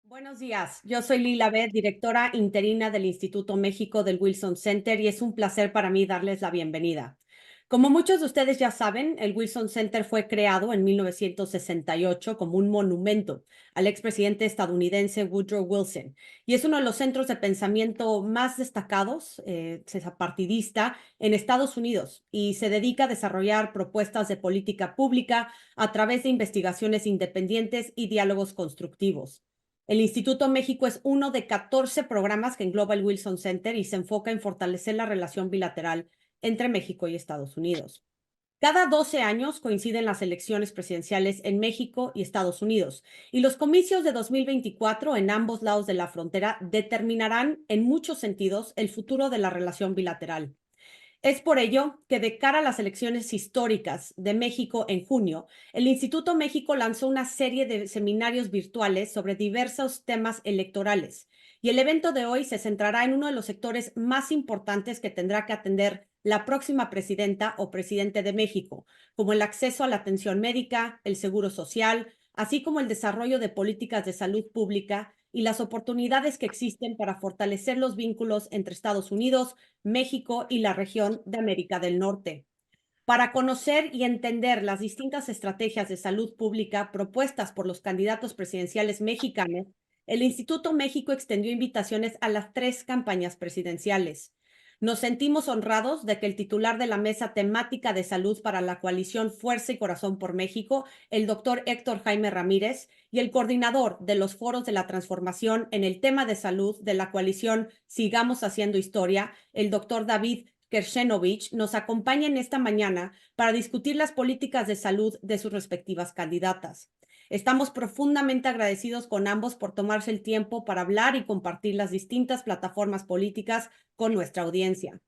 Buenos días, yo soy Lila Bet, directora interina del Instituto México del Wilson Center y es un placer para mí darles la bienvenida. Como muchos de ustedes ya saben, el Wilson Center fue creado en 1968 como un monumento al expresidente estadounidense Woodrow Wilson y es uno de los centros de pensamiento más destacados, partidista, en Estados Unidos y se dedica a desarrollar propuestas de política pública a través de investigaciones independientes y diálogos constructivos. El Instituto México es uno de 14 programas que engloba el Wilson Center y se enfoca en fortalecer la relación bilateral entre México y Estados Unidos. Cada 12 años coinciden las elecciones presidenciales en México y Estados Unidos, y los comicios de 2024 en ambos lados de la frontera determinarán en muchos sentidos el futuro de la relación bilateral. Es por ello que de cara a las elecciones históricas de México en junio, el Instituto México lanzó una serie de seminarios virtuales sobre diversos temas electorales. Y el evento de hoy se centrará en uno de los sectores más importantes que tendrá que atender la próxima presidenta o presidente de México, como el acceso a la atención médica, el seguro social, así como el desarrollo de políticas de salud pública y las oportunidades que existen para fortalecer los vínculos entre Estados Unidos, México y la región de América del Norte. Para conocer y entender las distintas estrategias de salud pública propuestas por los candidatos presidenciales mexicanos, el Instituto México extendió invitaciones a las 3 campañas presidenciales. Nos sentimos honrados de que el titular de la mesa temática de salud para la coalición Fuerza y Corazón por México, el doctor Héctor Jaime Ramírez, y el coordinador de los foros de la transformación en el tema de salud de la coalición Sigamos Haciendo Historia, el doctor David Kershenovich, nos acompañen esta mañana para discutir las políticas de salud de sus respectivas candidatas. Estamos profundamente agradecidos con ambos por tomarse el tiempo para hablar y compartir las distintas plataformas políticas con nuestra audiencia.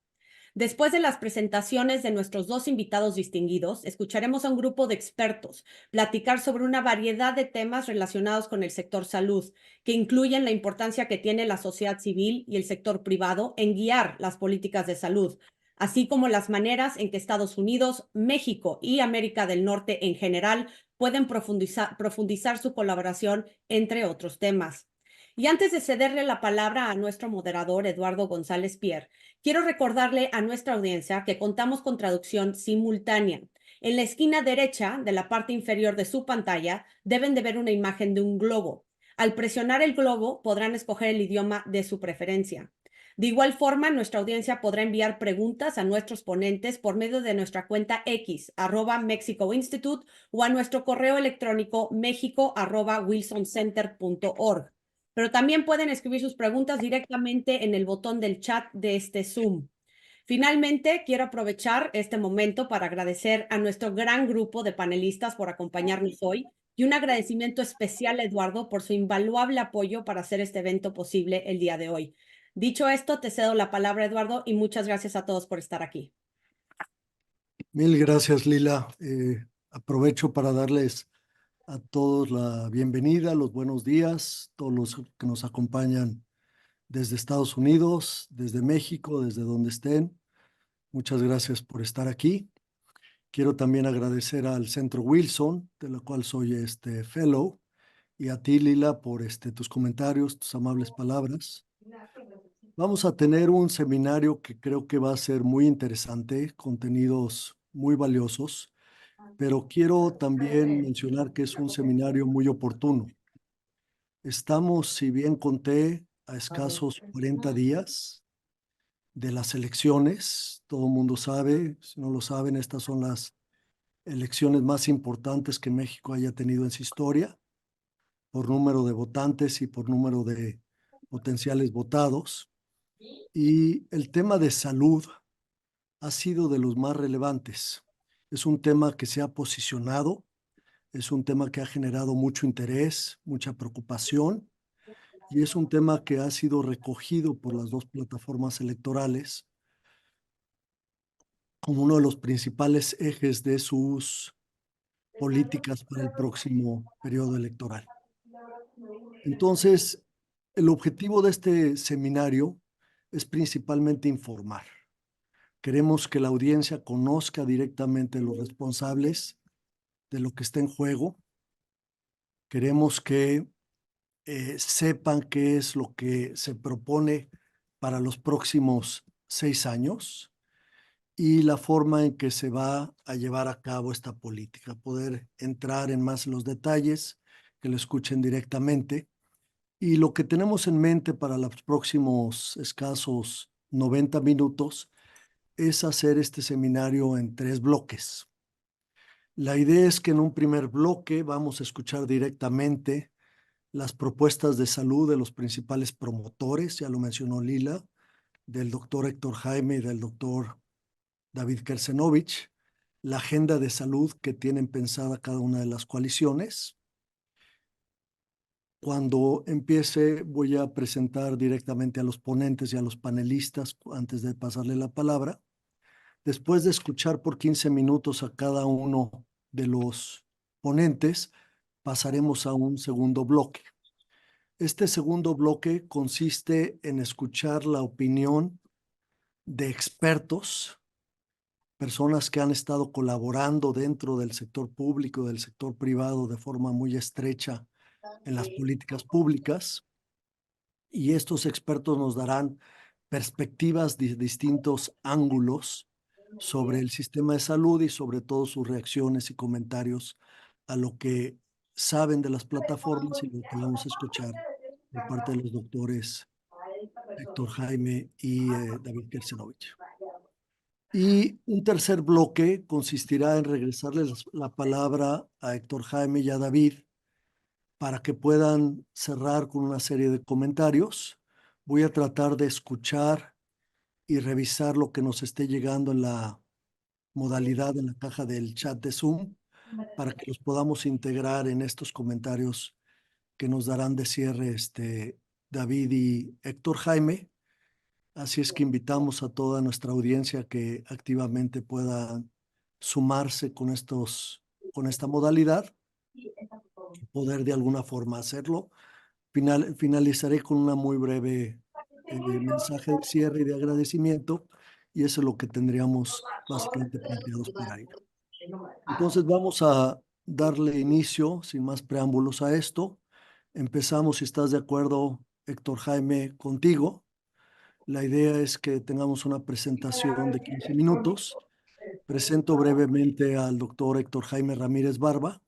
Después de las presentaciones de nuestros 2 invitados distinguidos, escucharemos a un grupo de expertos platicar sobre una variedad de temas relacionados con el sector salud, que incluyen la importancia que tiene la sociedad civil y el sector privado en guiar las políticas de salud, así como las maneras en que Estados Unidos, México y América del Norte en general pueden profundizar su colaboración, entre otros temas. Y antes de cederle la palabra a nuestro moderador, Eduardo González Pierre, quiero recordarle a nuestra audiencia que contamos con traducción simultánea. En la esquina derecha de la parte inferior de su pantalla deben de ver una imagen de un globo. Al presionar el globo podrán escoger el idioma de su preferencia. De igual forma, nuestra audiencia podrá enviar preguntas a nuestros ponentes por medio de nuestra cuenta X, @Mexico Institute, o a nuestro correo electrónico mexico@wilsoncenter.org. Pero también pueden escribir sus preguntas directamente en el botón del chat de este Zoom. Finalmente, quiero aprovechar este momento para agradecer a nuestro gran grupo de panelistas por acompañarnos hoy y un agradecimiento especial a Eduardo por su invaluable apoyo para hacer este evento posible el día de hoy. Dicho esto, te cedo la palabra, Eduardo, y muchas gracias a todos por estar aquí. Mil gracias, Lila. Aprovecho para darles a todos la bienvenida, los buenos días, todos los que nos acompañan desde Estados Unidos, desde México, desde donde estén. Muchas gracias por estar aquí. Quiero también agradecer al Centro Wilson, de la cual soy fellow, y a ti, Lila, por tus comentarios, tus amables palabras. Vamos a tener un seminario que creo que va a ser muy interesante, contenidos muy valiosos, pero quiero también mencionar que es un seminario muy oportuno. Estamos, si bien conté, a escasos 40 días de las elecciones. Todo el mundo sabe, si no lo saben, estas son las elecciones más importantes que México haya tenido en su historia, por número de votantes y por número de potenciales votados. Y el tema de salud ha sido de los más relevantes. Es un tema que se ha posicionado, es un tema que ha generado mucho interés, mucha preocupación, y es un tema que ha sido recogido por las 2 plataformas electorales como uno de los principales ejes de sus políticas para el próximo periodo electoral. Entonces, el objetivo de este seminario es principalmente informar. Queremos que la audiencia conozca directamente los responsables de lo que está en juego. Queremos que sepan qué es lo que se propone para los próximos 6 años y la forma en que se va a llevar a cabo esta política, poder entrar en más los detalles, que lo escuchen directamente. Y lo que tenemos en mente para los próximos escasos 90 minutos es hacer este seminario en 3 bloques. La idea es que en un primer bloque vamos a escuchar directamente las propuestas de salud de los principales promotores, ya lo mencionó Lila, del doctor Héctor Jaime y del doctor David Kersenovich, la agenda de salud que tienen pensada cada una de las coaliciones. Cuando empiece, voy a presentar directamente a los ponentes y a los panelistas antes de pasarle la palabra. Después de escuchar por 15 minutos a cada uno de los ponentes, pasaremos a un segundo bloque. Este segundo bloque consiste en escuchar la opinión de expertos, personas que han estado colaborando dentro del sector público, del sector privado de forma muy estrecha en las políticas públicas, y estos expertos nos darán perspectivas de distintos ángulos sobre el sistema de salud y sobre todo sus reacciones y comentarios a lo que saben de las plataformas y lo que vamos a escuchar por parte de los doctores Héctor Jaime y David Kersenovich. Y un tercer bloque consistirá en regresarles la palabra a Héctor Jaime y a David para que puedan cerrar con una serie de comentarios. Voy a tratar de escuchar y revisar lo que nos esté llegando en la modalidad, en la caja del chat de Zoom, para que los podamos integrar en estos comentarios que nos darán de cierre David y Héctor Jaime. Así es que invitamos a toda nuestra audiencia que activamente pueda sumarse con esta modalidad, poder de alguna forma hacerlo. Finalizaré con una muy breve mensaje de cierre y de agradecimiento, y eso es lo que tendríamos básicamente planteados para ello. Entonces vamos a darle inicio, sin más preámbulos, a esto. Empezamos, si estás de acuerdo, Héctor Jaime, contigo. La idea es que tengamos una presentación de 15 minutos. Presento brevemente al doctor Héctor Jaime Ramírez Barba.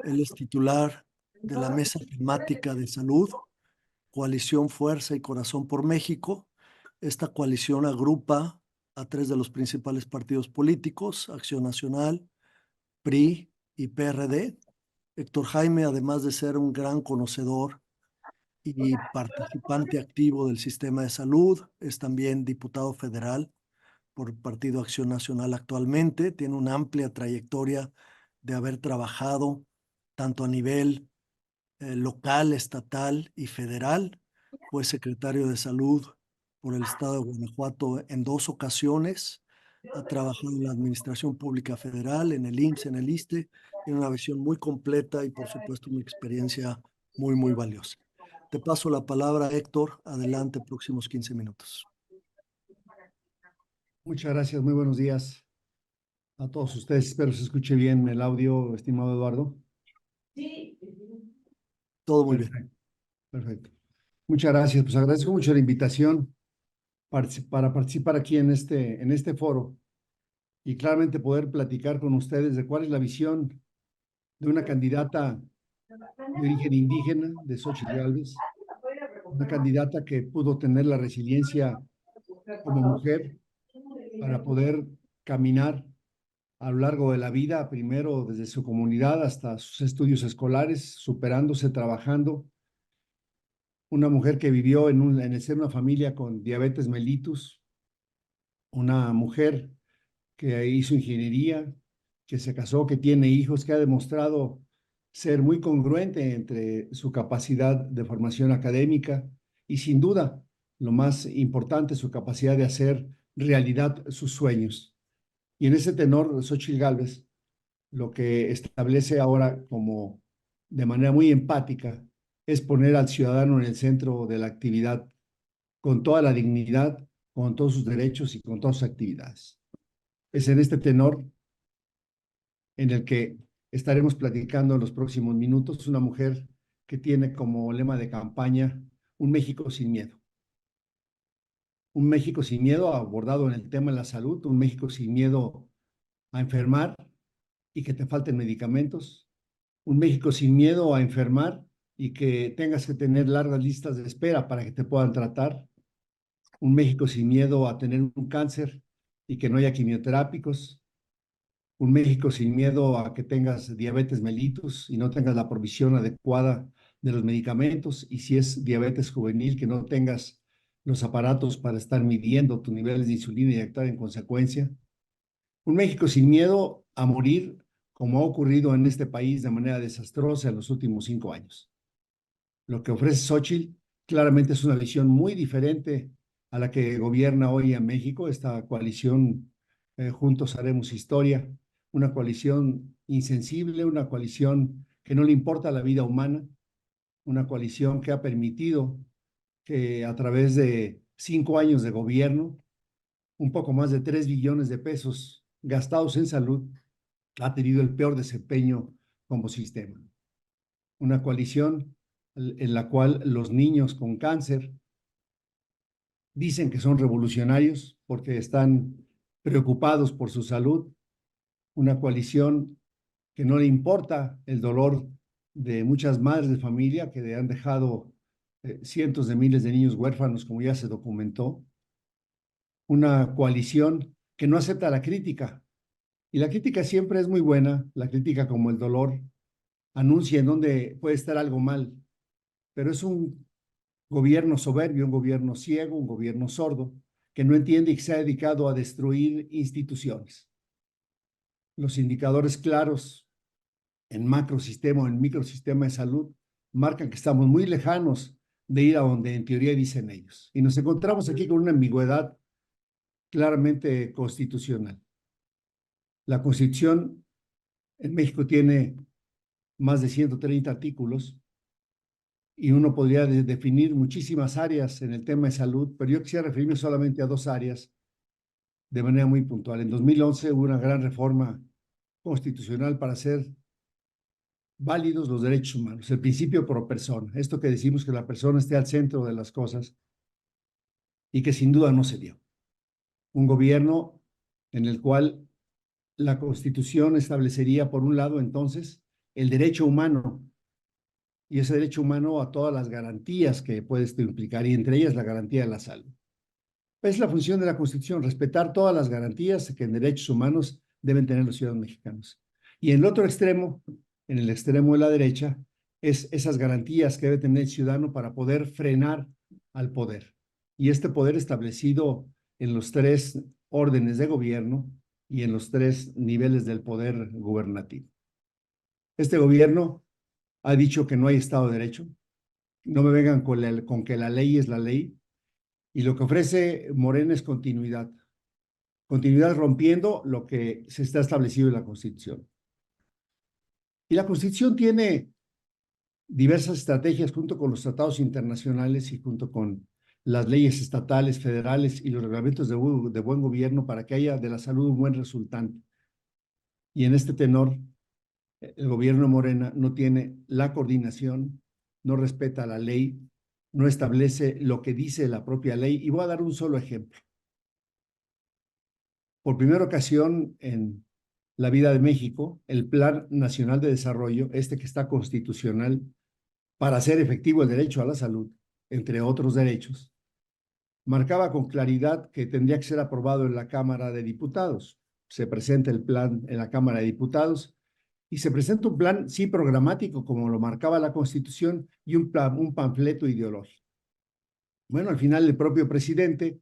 Él es titular de la Mesa Temática de Salud, Coalición Fuerza y Corazón por México. Esta coalición agrupa a 3 de los principales partidos políticos: Acción Nacional, PRI y PRD. Héctor Jaime, además de ser un gran conocedor y participante activo del sistema de salud, es también diputado federal por Partido Acción Nacional actualmente. Tiene una amplia trayectoria de haber trabajado tanto a nivel local, estatal y federal. Fue secretario de Salud por el estado de Guanajuato en 2 ocasiones. Ha trabajado en la Administración Pública Federal, en el IMSS, en el ISSSTE. Tiene una visión muy completa y, por supuesto, una experiencia muy, muy valiosa. Te paso la palabra, Héctor. Adelante, próximos 15 minutos. Muchas gracias, muy buenos días a todos ustedes. Espero se escuche bien el audio, estimado Eduardo. Sí. Todo muy bien. Perfecto. Muchas gracias. Pues agradezco mucho la invitación para participar aquí en este foro y claramente poder platicar con ustedes de cuál es la visión de una candidata de origen indígena, de Xóchitl Gálvez, una candidata que pudo tener la resiliencia como mujer para poder caminar a lo largo de la vida, primero desde su comunidad hasta sus estudios escolares, superándose, trabajando. Una mujer que vivió en el seno de una familia con diabetes mellitus, una mujer que hizo ingeniería, que se casó, que tiene hijos, que ha demostrado ser muy congruente entre su capacidad de formación académica y sin duda, lo más importante, su capacidad de hacer realidad sus sueños. Y en ese tenor, Xóchitl Gálvez lo que establece ahora como de manera muy empática es poner al ciudadano en el centro de la actividad con toda la dignidad, con todos sus derechos y con todas sus actividades. Es en este tenor en el que estaremos platicando en los próximos minutos. Una mujer que tiene como lema de campaña Un México sin miedo. Un México sin miedo abordado en el tema de la salud, un México sin miedo a enfermar y que te falten medicamentos, un México sin miedo a enfermar y que tengas que tener largas listas de espera para que te puedan tratar, un México sin miedo a tener un cáncer y que no haya quimioterápicos, un México sin miedo a que tengas diabetes mellitus y no tengas la provisión adecuada de los medicamentos, y si es diabetes juvenil, que no tengas los aparatos para estar midiendo tus niveles de insulina y actuar en consecuencia. Un México sin miedo a morir, como ha ocurrido en este país de manera desastrosa en los últimos 5 años. Lo que ofrece Xóchitl claramente es una visión muy diferente a la que gobierna hoy en México, esta coalición Juntos Haremos Historia, una coalición insensible, una coalición que no le importa la vida humana, una coalición que ha permitido que a través de 5 años de gobierno, un poco más de 3 billones de pesos gastados en salud, ha tenido el peor desempeño como sistema. Una coalición en la cual los niños con cáncer dicen que son revolucionarios porque están preocupados por su salud. Una coalición que no le importa el dolor de muchas madres de familia que han dejado cientos de miles de niños huérfanos, como ya se documentó. Una coalición que no acepta la crítica. Y la crítica siempre es muy buena, la crítica como el dolor anuncia en dónde puede estar algo mal, pero es un gobierno soberbio, un gobierno ciego, un gobierno sordo, que no entiende y que se ha dedicado a destruir instituciones. Los indicadores claros en macrosistema o en microsistema de salud marcan que estamos muy lejanos de ir a donde en teoría dicen ellos. Y nos encontramos aquí con una ambigüedad claramente constitucional. La Constitución en México tiene más de 130 artículos y uno podría definir muchísimas áreas en el tema de salud, pero yo quisiera referirme solamente a 2 áreas de manera muy puntual. En 2011 hubo una gran reforma constitucional para hacer válidos los derechos humanos, el principio pro persona, esto que decimos que la persona esté al centro de las cosas y que sin duda no se dio. Un gobierno en el cual la Constitución establecería, por un lado, entonces, el derecho humano, y ese derecho humano a todas las garantías que puede esto implicar, y entre ellas la garantía de la salud. Es la función de la Constitución, respetar todas las garantías que en derechos humanos deben tener los ciudadanos mexicanos. Y en el otro extremo, en el extremo de la derecha, es esas garantías que debe tener el ciudadano para poder frenar al poder. Y este poder establecido en los 3 órdenes de gobierno y en los 3 niveles del poder gubernativo. Este gobierno ha dicho que no hay Estado de Derecho. No me vengan con que la ley es la ley. Y lo que ofrece Morena es continuidad. Continuidad rompiendo lo que se está establecido en la Constitución. Y la Constitución tiene diversas estrategias junto con los tratados internacionales y junto con las leyes estatales, federales y los reglamentos de buen gobierno para que haya de la salud un buen resultante. Y en este tenor, el gobierno de Morena no tiene la coordinación, no respeta la ley, no establece lo que dice la propia ley. Y voy a dar un solo ejemplo. Por primera ocasión en la vida de México, el Plan Nacional de Desarrollo, que está constitucional, para hacer efectivo el derecho a la salud, entre otros derechos, marcaba con claridad que tendría que ser aprobado en la Cámara de Diputados. Se presenta el plan en la Cámara de Diputados y se presenta un plan, sí, programático, como lo marcaba la Constitución, y un panfleto ideológico. Bueno, al final el propio presidente,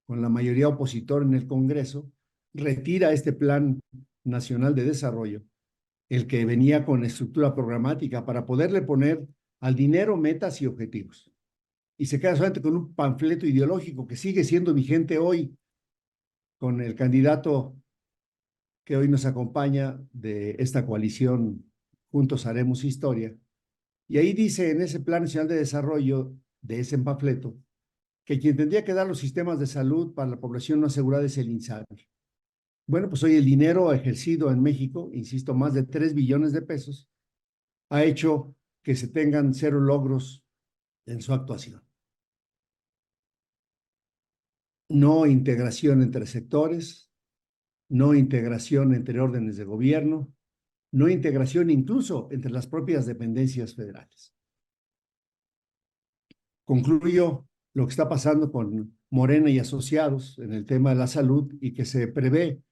con la mayoría opositora en el Congreso, retira este Plan Nacional de Desarrollo, el que venía con estructura programática para poderle poner al dinero metas y objetivos. Y se queda solamente con un panfleto ideológico que sigue siendo vigente hoy con el candidato que hoy nos acompaña de esta coalición Juntos Haremos Historia. Y ahí dice en ese Plan Nacional de Desarrollo, de ese panfleto, que quien tendría que dar los sistemas de salud para la población no asegurada es el INSABI. Bueno, pues hoy el dinero ejercido en México, insisto, más de 3 billones de pesos, ha hecho que se tengan 0 logros en su actuación. No integración entre sectores, no integración entre órdenes de gobierno, no integración incluso entre las propias dependencias federales. Concluyo lo que está pasando con Morena y asociados en el tema de la salud y que se prevé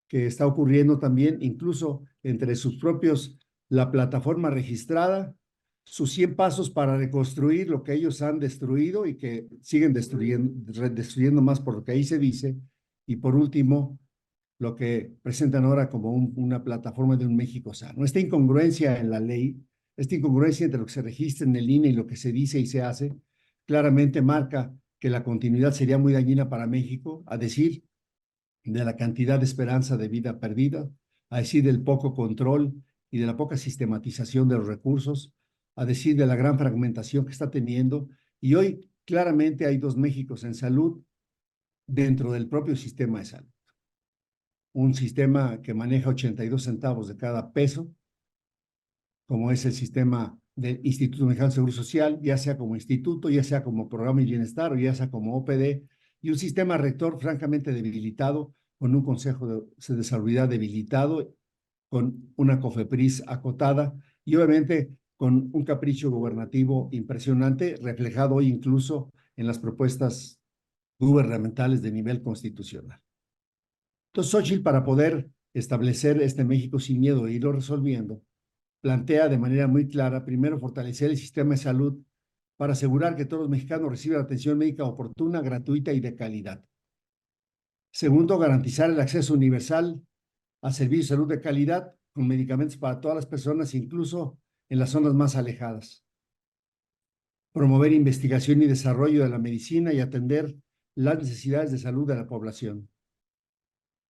que está ocurriendo también incluso entre sus propios, la plataforma registrada, sus 100 pasos para reconstruir lo que ellos han destruido y que siguen destruyendo más por lo que ahí se dice. Y por último, lo que presentan ahora como una plataforma de un México sano. Esta incongruencia en la ley, esta incongruencia entre lo que se registra en el INE y lo que se dice y se hace, claramente marca que la continuidad sería muy dañina para México, a decir de la cantidad de esperanza de vida perdida, a decir del poco control y de la poca sistematización de los recursos, a decir de la gran fragmentación que está teniendo. Y hoy claramente hay 2 Méxicos en salud dentro del propio sistema de salud. Un sistema que maneja 82 centavos de cada peso, como es el sistema del Instituto Mexicano de Seguro Social, ya sea como instituto, ya sea como programa de bienestar o ya sea como OPD, y un sistema rector francamente debilitado, con un Consejo de Salubridad debilitado, con una COFEPRIS acotada y obviamente con un capricho gubernativo impresionante, reflejado hoy incluso en las propuestas gubernamentales de nivel constitucional. Entonces, Xóchitl, para poder establecer este México sin miedo e irlo resolviendo, plantea de manera muy clara, primero, fortalecer el sistema de salud para asegurar que todos los mexicanos reciban atención médica oportuna, gratuita y de calidad. Segundo, garantizar el acceso universal a servicios de salud de calidad con medicamentos para todas las personas, incluso en las zonas más alejadas. Promover investigación y desarrollo de la medicina y atender las necesidades de salud de la población.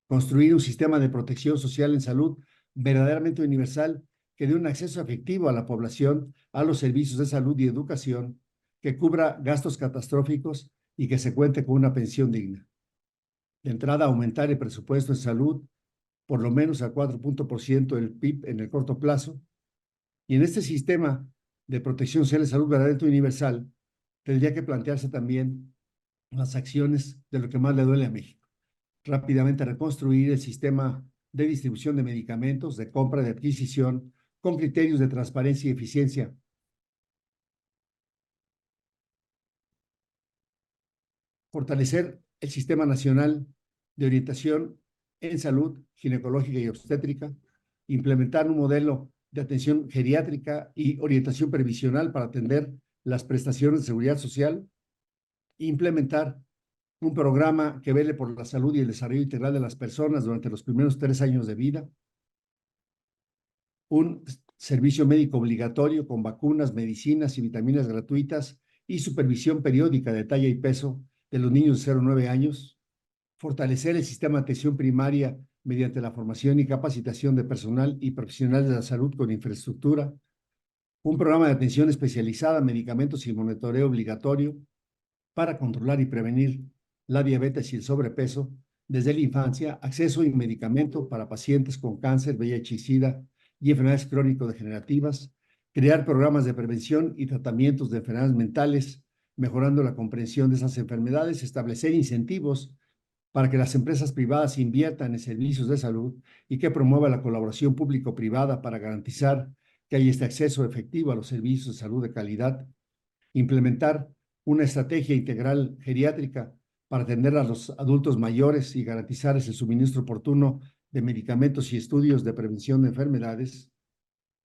Construir un sistema de protección social en salud verdaderamente universal que dé un acceso efectivo a la población a los servicios de salud y educación, que cubra gastos catastróficos y que se cuente con una pensión digna. De entrada, aumentar el presupuesto en salud por lo menos al 4% del PIB en el corto plazo. Y en este sistema de protección social de salud verdaderamente universal, tendría que plantearse también las acciones de lo que más le duele a México. Rápidamente reconstruir el sistema de distribución de medicamentos, de compra, de adquisición, con criterios de transparencia y eficiencia. Fortalecer el Sistema Nacional de Orientación en Salud Ginecológica y Obstétrica, implementar un modelo de atención geriátrica y orientación previsional para atender las prestaciones de seguridad social, implementar un programa que vele por la salud y el desarrollo integral de las personas durante los primeros 3 años de vida, un servicio médico obligatorio con vacunas, medicinas y vitaminas gratuitas y supervisión periódica de talla y peso de los niños de 0 a 9 años, fortalecer el sistema de atención primaria mediante la formación y capacitación de personal y profesionales de la salud con infraestructura, un programa de atención especializada, medicamentos y monitoreo obligatorio para controlar y prevenir la diabetes y el sobrepeso desde la infancia, acceso y medicamento para pacientes con cáncer, VIH y SIDA y enfermedades crónico-degenerativas, crear programas de prevención y tratamientos de enfermedades mentales, mejorando la comprensión de esas enfermedades, establecer incentivos para que las empresas privadas inviertan en servicios de salud y que promueva la colaboración público-privada para garantizar que haya este acceso efectivo a los servicios de salud de calidad, implementar una estrategia integral geriátrica para atender a los adultos mayores y garantizar el suministro oportuno de medicamentos y estudios de prevención de enfermedades,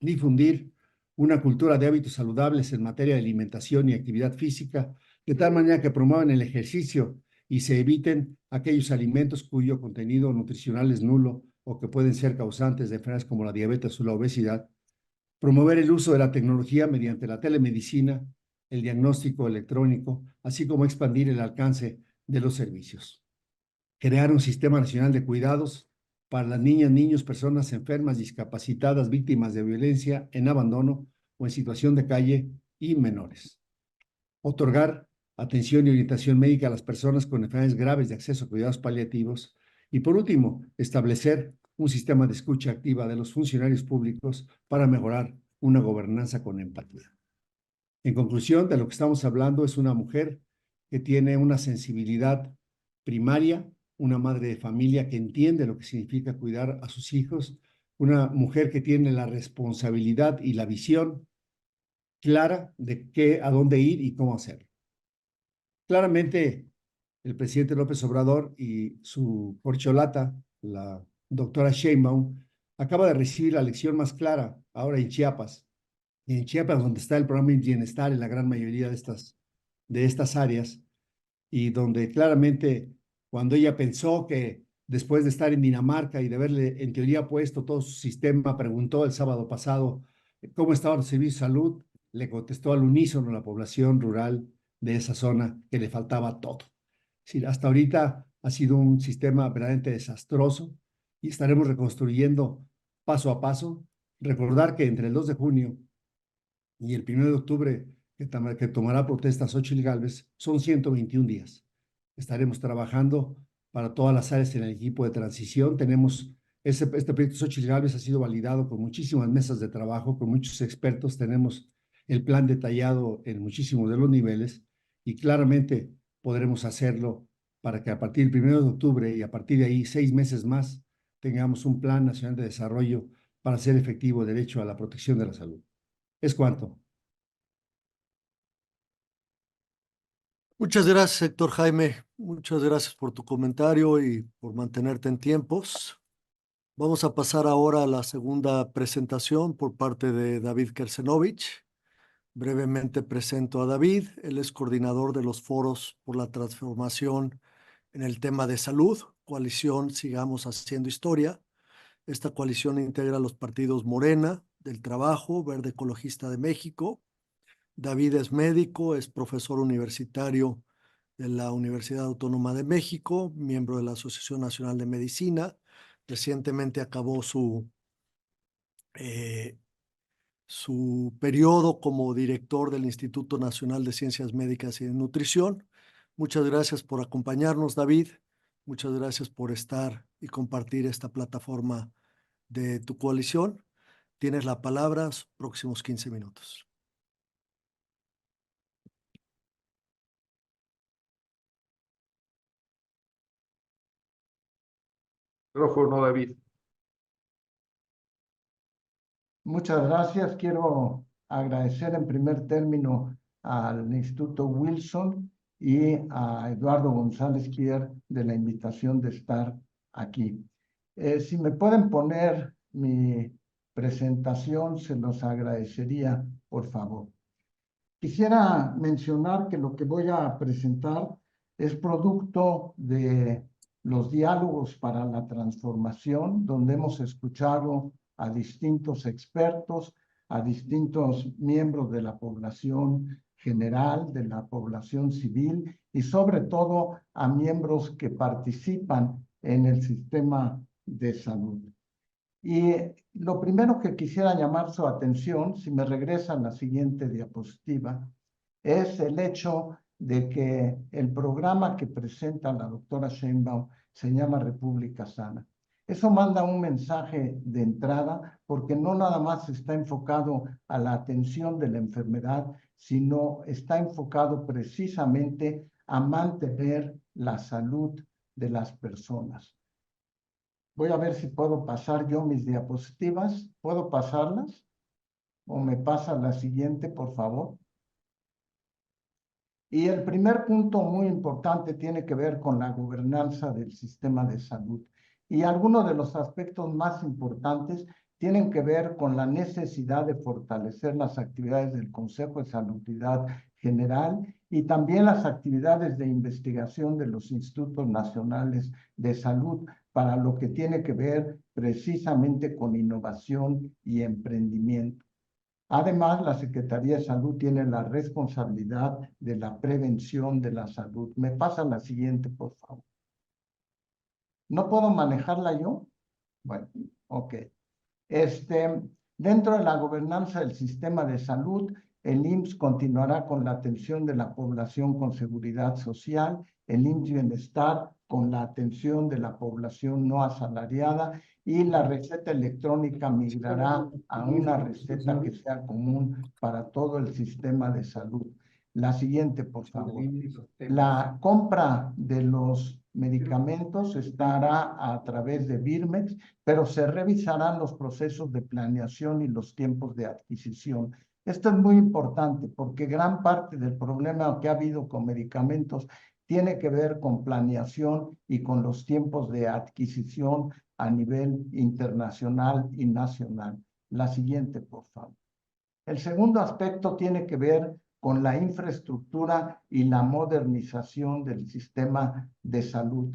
difundir una cultura de hábitos saludables en materia de alimentación y actividad física, de tal manera que promuevan el ejercicio y se eviten aquellos alimentos cuyo contenido nutricional es nulo o que pueden ser causantes de enfermedades como la diabetes o la obesidad, promover el uso de la tecnología mediante la telemedicina, el diagnóstico electrónico, así como expandir el alcance de los servicios. Crear un sistema nacional de cuidados para las niñas, niños, personas enfermas, discapacitadas, víctimas de violencia, en abandono o en situación de calle y menores. Otorgar atención y orientación médica a las personas con enfermedades graves de acceso a cuidados paliativos. Y por último, establecer un sistema de escucha activa de los funcionarios públicos para mejorar una gobernanza con empatía. En conclusión, de lo que estamos hablando es una mujer que tiene una sensibilidad primaria, una madre de familia que entiende lo que significa cuidar a sus hijos, una mujer que tiene la responsabilidad y la visión clara de a dónde ir y cómo hacerlo. Claramente, el presidente López Obrador y su corcholata, la doctora Sheinbaum, acaba de recibir la lección más clara ahora en Chiapas, donde está el programa de bienestar en la gran mayoría de estas áreas, y donde claramente cuando ella pensó que después de estar en Dinamarca y de haberle en teoría puesto todo su sistema, preguntó el sábado pasado cómo estaba el servicio de salud, le contestó al unísono la población rural de esa zona que le faltaba todo. Sí, hasta ahorita ha sido un sistema verdaderamente desastroso y estaremos reconstruyendo paso a paso. Recordar que entre el 2 de junio y el 1 de octubre, que tomará protesta Xóchitl Gálvez, son 121 días. Estaremos trabajando para todas las áreas en el equipo de transición. Tenemos este proyecto Xóchitl Gálvez ha sido validado con muchísimas mesas de trabajo, con muchos expertos. Tenemos el plan detallado en muchísimos de los niveles y claramente podremos hacerlo para que a partir del 1 de octubre y a partir de ahí 6 meses más tengamos un plan nacional de desarrollo para hacer efectivo el derecho a la protección de la salud. Es cuanto. Muchas gracias, Héctor Jaime. Muchas gracias por tu comentario y por mantenerte en tiempos. Vamos a pasar ahora a la segunda presentación por parte de David Kersenovich. Brevemente presento a David. Él es coordinador de los foros por la transformación en el tema de salud, coalición Sigamos Haciendo Historia. Esta coalición integra los partidos Morena, del Trabajo, Verde Ecologista de México. David es médico, es profesor universitario de la Universidad Autónoma de México, miembro de la Asociación Nacional de Medicina. Recientemente acabó su periodo como director del Instituto Nacional de Ciencias Médicas y de Nutrición. Muchas gracias por acompañarnos, David. Muchas gracias por estar y compartir esta plataforma de tu coalición. Tienes la palabra, próximos 15 minutos. Micrófono, David. Muchas gracias. Quiero agradecer en primer término al Instituto Wilson y a Eduardo González Pier de la invitación de estar aquí. Si me pueden poner mi presentación, se los agradecería, por favor. Quisiera mencionar que lo que voy a presentar es producto de los diálogos para la transformación, donde hemos escuchado a distintos expertos, a distintos miembros de la población general, de la población civil y sobre todo a miembros que participan en el sistema de salud. Y lo primero que quisiera llamar su atención, si me regresan la siguiente diapositiva, es el hecho de que el programa que presenta la doctora Sheinbaum se llama República Sana. Eso manda un mensaje de entrada porque no nada más está enfocado a la atención de la enfermedad, sino está enfocado precisamente a mantener la salud de las personas. Voy a ver si puedo pasar yo mis diapositivas. ¿Puedo pasarlas? ¿O me pasa la siguiente, por favor? Y el primer punto muy importante tiene que ver con la gobernanza del sistema de salud. Y algunos de los aspectos más importantes tienen que ver con la necesidad de fortalecer las actividades del Consejo de Salubridad General y también las actividades de investigación de los institutos nacionales de salud para lo que tiene que ver precisamente con innovación y emprendimiento. Además, la Secretaría de Salud tiene la responsabilidad de la prevención de la salud. ¿Me pasa la siguiente, por favor? ¿No puedo manejarla yo? Bueno, ok. Dentro de la gobernanza del sistema de salud, el IMSS continuará con la atención de la población con seguridad social, el IMSS Bienestar con la atención de la población no asalariada y la receta electrónica migrará a una receta que sea común para todo el sistema de salud. La siguiente, por favor. La compra de los medicamentos estará a través de Birmex, pero se revisarán los procesos de planeación y los tiempos de adquisición. Esto es muy importante porque gran parte del problema que ha habido con medicamentos tiene que ver con planeación y con los tiempos de adquisición a nivel internacional y nacional. La siguiente, por favor. El segundo aspecto tiene que ver con la infraestructura y la modernización del sistema de salud.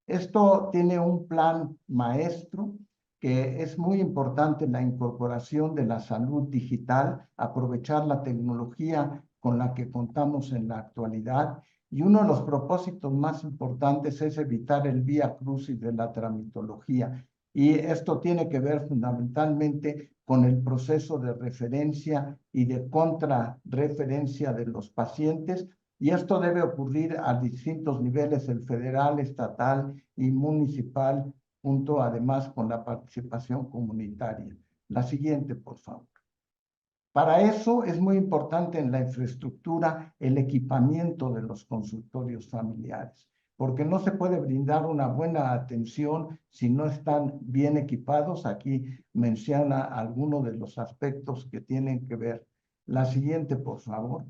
Esto tiene un plan maestro que es muy importante, la incorporación de la salud digital, aprovechar la tecnología con la que contamos en la actualidad. Y uno de los propósitos más importantes es evitar el vía crucis de la tramitología. Y esto tiene que ver fundamentalmente con el proceso de referencia y de contrarreferencia de los pacientes, y esto debe ocurrir a distintos niveles, el federal, estatal y municipal, junto además con la participación comunitaria. La siguiente, por favor. Para eso es muy importante en la infraestructura el equipamiento de los consultorios familiares, porque no se puede brindar una buena atención si no están bien equipados. Aquí menciona algunos de los aspectos que tienen que ver. La siguiente, por favor.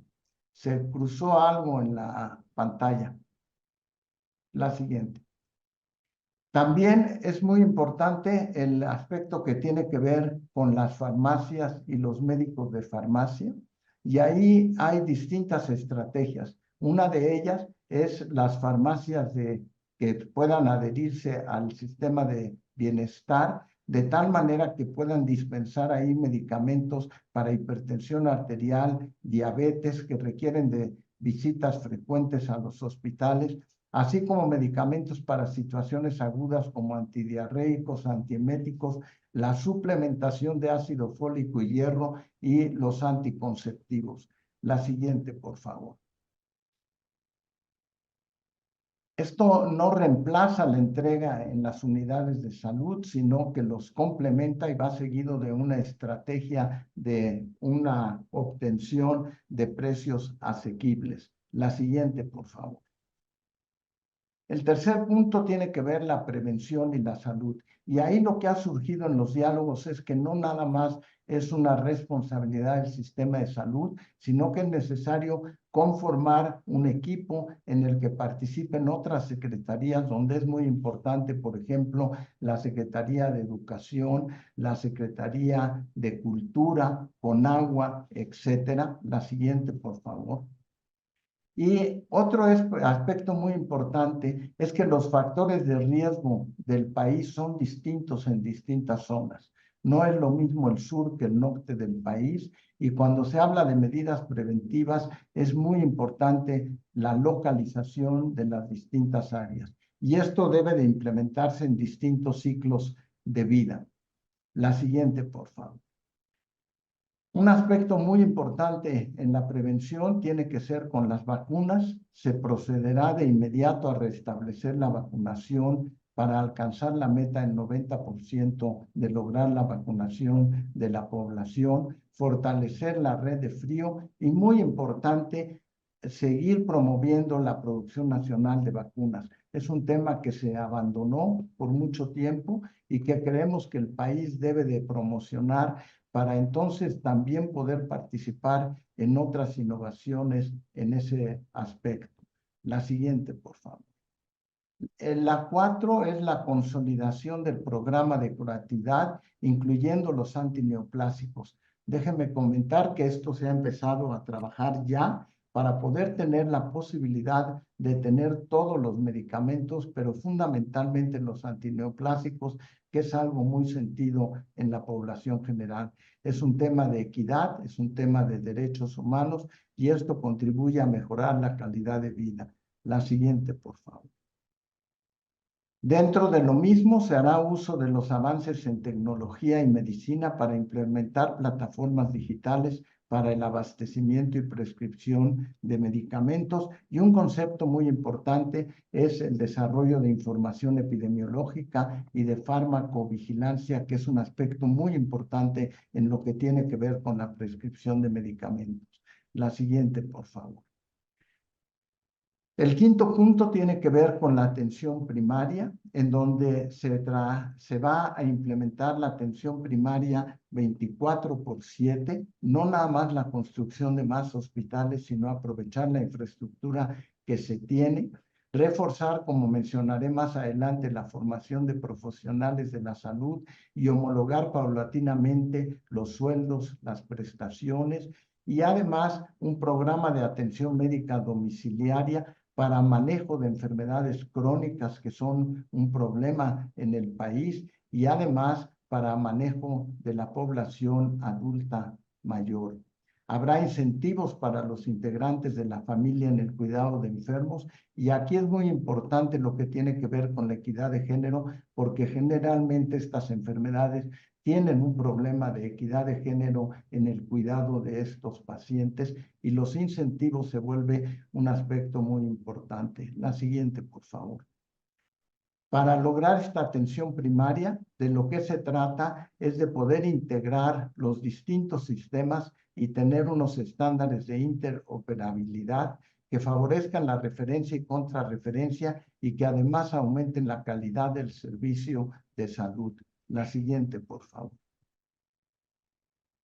Se cruzó algo en la pantalla. La siguiente. También es muy importante el aspecto que tiene que ver con las farmacias y los médicos de farmacia, y ahí hay distintas estrategias. Una de ellas es las farmacias que puedan adherirse al sistema de bienestar, de tal manera que puedan dispensar ahí medicamentos para hipertensión arterial, diabetes, que requieren de visitas frecuentes a los hospitales, así como medicamentos para situaciones agudas como antidiarreicos, antieméticos, la suplementación de ácido fólico y hierro y los anticonceptivos. La siguiente, por favor. Esto no reemplaza la entrega en las unidades de salud, sino que los complementa y va seguido de una estrategia de una obtención de precios asequibles. La siguiente, por favor. El tercer punto tiene que ver la prevención y la salud. Y ahí lo que ha surgido en los diálogos es que no nada más es una responsabilidad del sistema de salud, sino que es necesario conformar un equipo en el que participen otras secretarías, donde es muy importante, por ejemplo, la Secretaría de Educación, la Secretaría de Cultura, Conagua, etcétera. La siguiente, por favor. Y otro aspecto muy importante es que los factores de riesgo del país son distintos en distintas zonas. No es lo mismo el sur que el norte del país, y cuando se habla de medidas preventivas es muy importante la localización de las distintas áreas. Y esto debe de implementarse en distintos ciclos de vida. La siguiente, por favor. Un aspecto muy importante en la prevención tiene que ser con las vacunas. Se procederá de inmediato a restablecer la vacunación para alcanzar la meta del 90% de lograr la vacunación de la población, fortalecer la red de frío y, muy importante, seguir promoviendo la producción nacional de vacunas. Es un tema que se abandonó por mucho tiempo y que creemos que el país debe de promocionar para entonces también poder participar en otras innovaciones en ese aspecto. La siguiente, por favor. La 4 es la consolidación del programa de curatividad, incluyendo los antineoplásicos. Déjenme comentar que esto se ha empezado a trabajar ya para poder tener la posibilidad de tener todos los medicamentos, pero fundamentalmente los antineoplásicos, que es algo muy sentido en la población general. Es un tema de equidad, es un tema de derechos humanos, y esto contribuye a mejorar la calidad de vida. La siguiente, por favor. Dentro de lo mismo, se hará uso de los avances en tecnología y medicina para implementar plataformas digitales para el abastecimiento y prescripción de medicamentos. Y un concepto muy importante es el desarrollo de información epidemiológica y de farmacovigilancia, que es un aspecto muy importante en lo que tiene que ver con la prescripción de medicamentos. La siguiente, por favor. El quinto punto tiene que ver con la atención primaria, en donde se va a implementar la atención primaria 24/7, no nada más la construcción de más hospitales, sino aprovechar la infraestructura que se tiene, reforzar, como mencionaré más adelante, la formación de profesionales de la salud y homologar paulatinamente los sueldos, las prestaciones y además un programa de atención médica domiciliaria para manejo de enfermedades crónicas que son un problema en el país y además para manejo de la población adulta mayor. Habrá incentivos para los integrantes de la familia en el cuidado de enfermos y aquí es muy importante lo que tiene que ver con la equidad de género porque generalmente estas enfermedades tienen un problema de equidad de género en el cuidado de estos pacientes y los incentivos se vuelve un aspecto muy importante. La siguiente, por favor. Para lograr esta atención primaria, de lo que se trata es de poder integrar los distintos sistemas y tener unos estándares de interoperabilidad que favorezcan la referencia y contrarreferencia y que además aumenten la calidad del servicio de salud. La siguiente, por favor.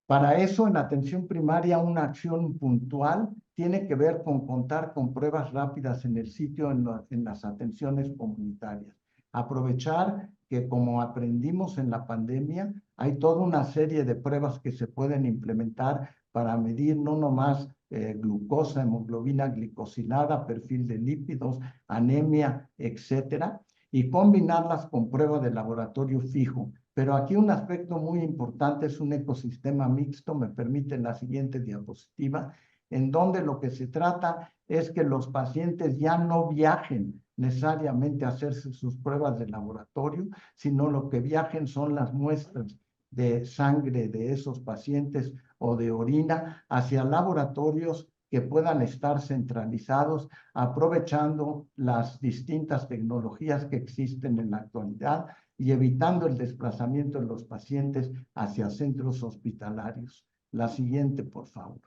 Para eso, en la atención primaria, una acción puntual tiene que ver con contar con pruebas rápidas en el sitio en las atenciones comunitarias. Aprovechar que, como aprendimos en la pandemia, hay toda una serie de pruebas que se pueden implementar para medir no nomás glucosa, hemoglobina glicosilada, perfil de lípidos, anemia, etcétera, y combinarlas con prueba de laboratorio fijo. Pero aquí un aspecto muy importante es un ecosistema mixto, me permiten la siguiente diapositiva, en donde lo que se trata es que los pacientes ya no viajen necesariamente a hacerse sus pruebas de laboratorio, sino lo que viajen son las muestras de sangre de esos pacientes o de orina hacia laboratorios que puedan estar centralizados, aprovechando las distintas tecnologías que existen en la actualidad y evitando el desplazamiento de los pacientes hacia centros hospitalarios. La siguiente, por favor.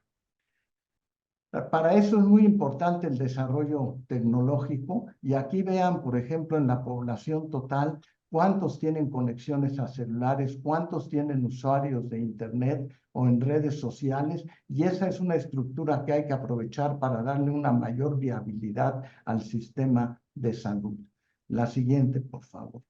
Para eso es muy importante el desarrollo tecnológico y aquí vean, por ejemplo, en la población total, cuántos tienen conexiones a celulares, cuántos tienen usuarios de Internet o en redes sociales y esa es una estructura que hay que aprovechar para darle una mayor viabilidad al sistema de salud. La siguiente, por favor.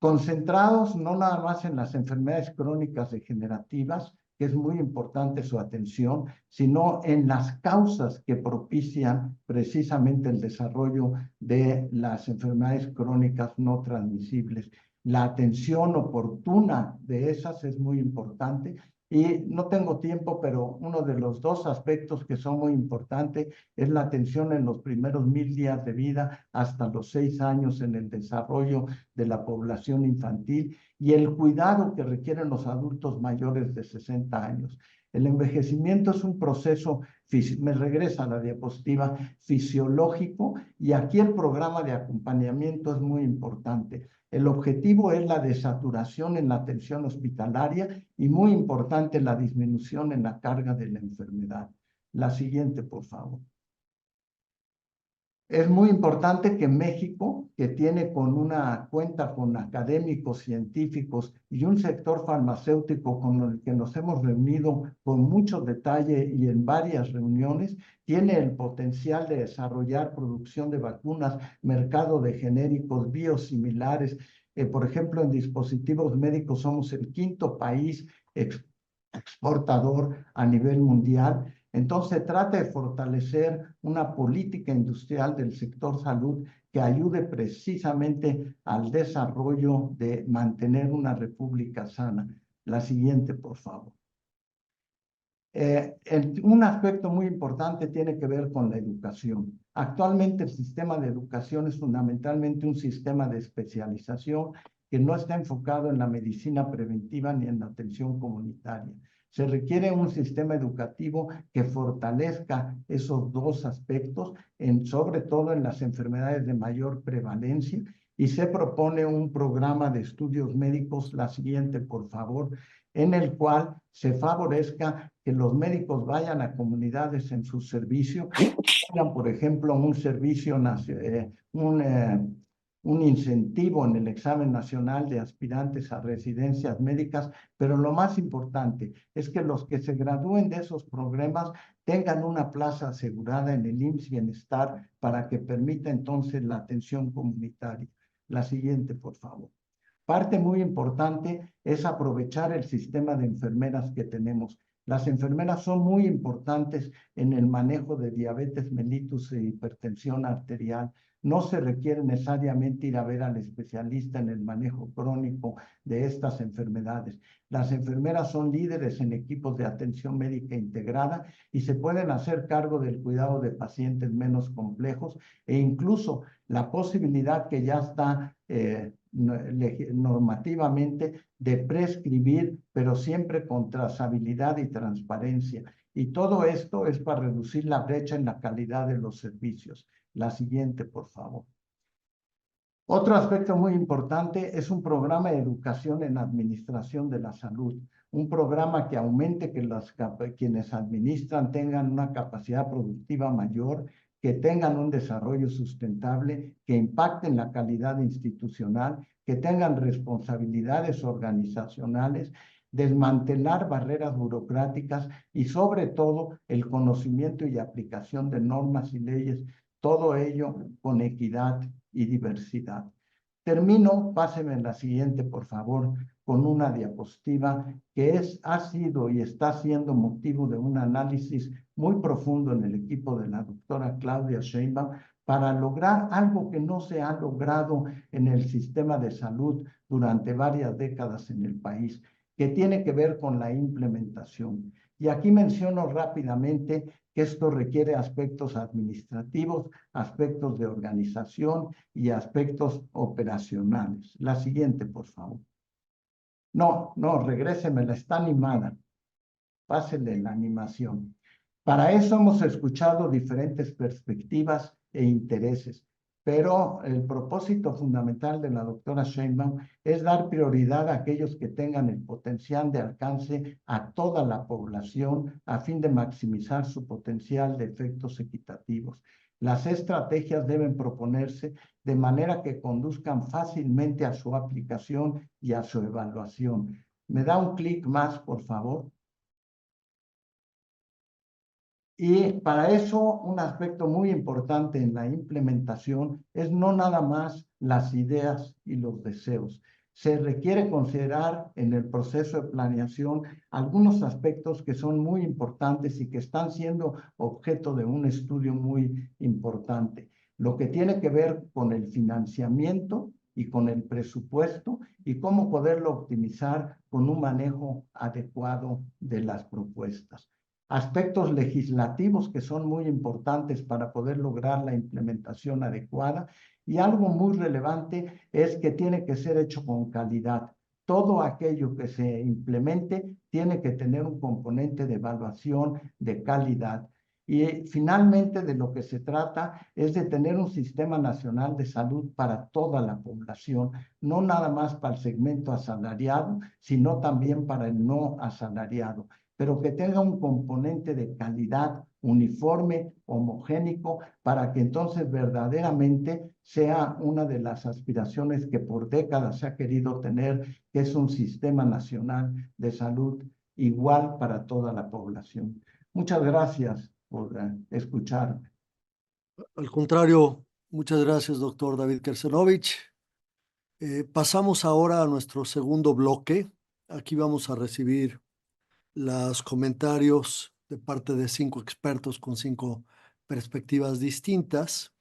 Concentrados no nada más en las enfermedades crónicas degenerativas, que es muy importante su atención, sino en las causas que propician precisamente el desarrollo de las enfermedades crónicas no transmisibles. La atención oportuna de esas es muy importante. Y no tengo tiempo, pero uno de los dos aspectos que son muy importantes es la atención en los primeros 1000 días de vida hasta los 6 años en el desarrollo de la población infantil y el cuidado que requieren los adultos mayores de 60 años. El envejecimiento es un proceso, me regresa a la diapositiva, fisiológico y aquí el programa de acompañamiento es muy importante. El objetivo es la desaturación en la atención hospitalaria y muy importante la disminución en la carga de la enfermedad. La siguiente, por favor. Es muy importante que México, que cuenta con académicos, científicos y un sector farmacéutico con el que nos hemos reunido con mucho detalle y en varias reuniones, tiene el potencial de desarrollar producción de vacunas, mercado de genéricos biosimilares. Por ejemplo, en dispositivos médicos somos el 5º país exportador a nivel mundial. Entonces, se trata de fortalecer una política industrial del sector salud que ayude precisamente al desarrollo de mantener una república sana. La siguiente, por favor. Un aspecto muy importante tiene que ver con la educación. Actualmente el sistema de educación es fundamentalmente un sistema de especialización que no está enfocado en la medicina preventiva ni en la atención comunitaria. Se requiere un sistema educativo que fortalezca esos dos aspectos, sobre todo en las enfermedades de mayor prevalencia, y se propone un programa de estudios médicos, la siguiente, por favor, en el cual se favorezca que los médicos vayan a comunidades en su servicio, tengan, por ejemplo, un servicio, un incentivo en el examen nacional de aspirantes a residencias médicas, pero lo más importante es que los que se gradúen de esos programas tengan una plaza asegurada en el IMSS Bienestar para que permita entonces la atención comunitaria. La siguiente, por favor. Parte muy importante es aprovechar el sistema de enfermeras que tenemos. Las enfermeras son muy importantes en el manejo de diabetes mellitus e hipertensión arterial. No se requiere necesariamente ir a ver al especialista en el manejo crónico de estas enfermedades. Las enfermeras son líderes en equipos de atención médica integrada y se pueden hacer cargo del cuidado de pacientes menos complejos e incluso la posibilidad que ya está normativamente de prescribir, pero siempre con trazabilidad y transparencia. Y todo esto es para reducir la brecha en la calidad de los servicios. La siguiente, por favor. Otro aspecto muy importante es un programa de educación en administración de la salud, un programa que aumente que quienes administran tengan una capacidad productiva mayor, que tengan un desarrollo sustentable, que impacten la calidad institucional, que tengan responsabilidades organizacionales, desmantelar barreras burocráticas y sobre todo el conocimiento y aplicación de normas y leyes, todo ello con equidad y diversidad. Termino, páseme la siguiente, por favor, con una diapositiva que ha sido y está siendo motivo de un análisis muy profundo en el equipo de la doctora Claudia Sheinbaum para lograr algo que no se ha logrado en el sistema de salud durante varias décadas en el país, que tiene que ver con la implementación. Y aquí menciono rápidamente que esto requiere aspectos administrativos, aspectos de organización y aspectos operacionales. La siguiente, por favor. No, regrésemela, está animada. Pásenle la animación. Para eso hemos escuchado diferentes perspectivas e intereses, pero el propósito fundamental de la doctora Sheinbaum es dar prioridad a aquellos que tengan el potencial de alcance a toda la población a fin de maximizar su potencial de efectos equitativos. Las estrategias deben proponerse de manera que conduzcan fácilmente a su aplicación y a su evaluación. ¿Me da un clic más, por favor? Y para eso, un aspecto muy importante en la implementación es no nada más las ideas y los deseos. Se requiere considerar en el proceso de planeación algunos aspectos que son muy importantes y que están siendo objeto de un estudio muy importante. Lo que tiene que ver con el financiamiento y con el presupuesto y cómo poderlo optimizar con un manejo adecuado de las propuestas. Aspectos legislativos que son muy importantes para poder lograr la implementación adecuada y algo muy relevante es que tiene que ser hecho con calidad. Todo aquello que se implemente tiene que tener un componente de evaluación de calidad. Y finalmente de lo que se trata es de tener un sistema nacional de salud para toda la población, no nada más para el segmento asalariado, sino también para el no asalariado, pero que tenga un componente de calidad uniforme, homogénico, para que entonces verdaderamente sea una de las aspiraciones que por décadas se ha querido tener, que es un sistema nacional de salud igual para toda la población. Muchas gracias por escucharme. Al contrario, muchas gracias, doctor David Kersenovich. Pasamos ahora a nuestro segundo bloque. Aquí vamos a recibir los comentarios de parte de 5 expertos con 5 perspectivas distintas.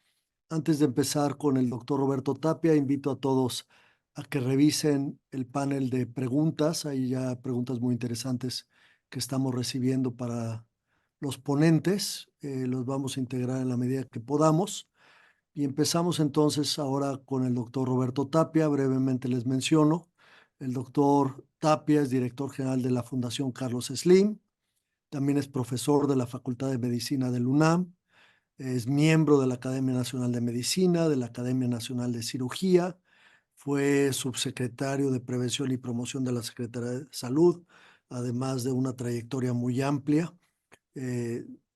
Antes de empezar con el doctor Roberto Tapia, invito a todos a que revisen el panel de preguntas. Hay ya preguntas muy interesantes que estamos recibiendo para los ponentes. Los vamos a integrar en la medida que podamos. Y empezamos entonces ahora con el doctor Roberto Tapia. Brevemente les menciono. El doctor Tapia es director general de la Fundación Carlos Slim. También es profesor de la Facultad de Medicina del UNAM. Es miembro de la Academia Nacional de Medicina, de la Academia Nacional de Cirugía. Fue subsecretario de Prevención y Promoción de la Secretaría de Salud, además de una trayectoria muy amplia.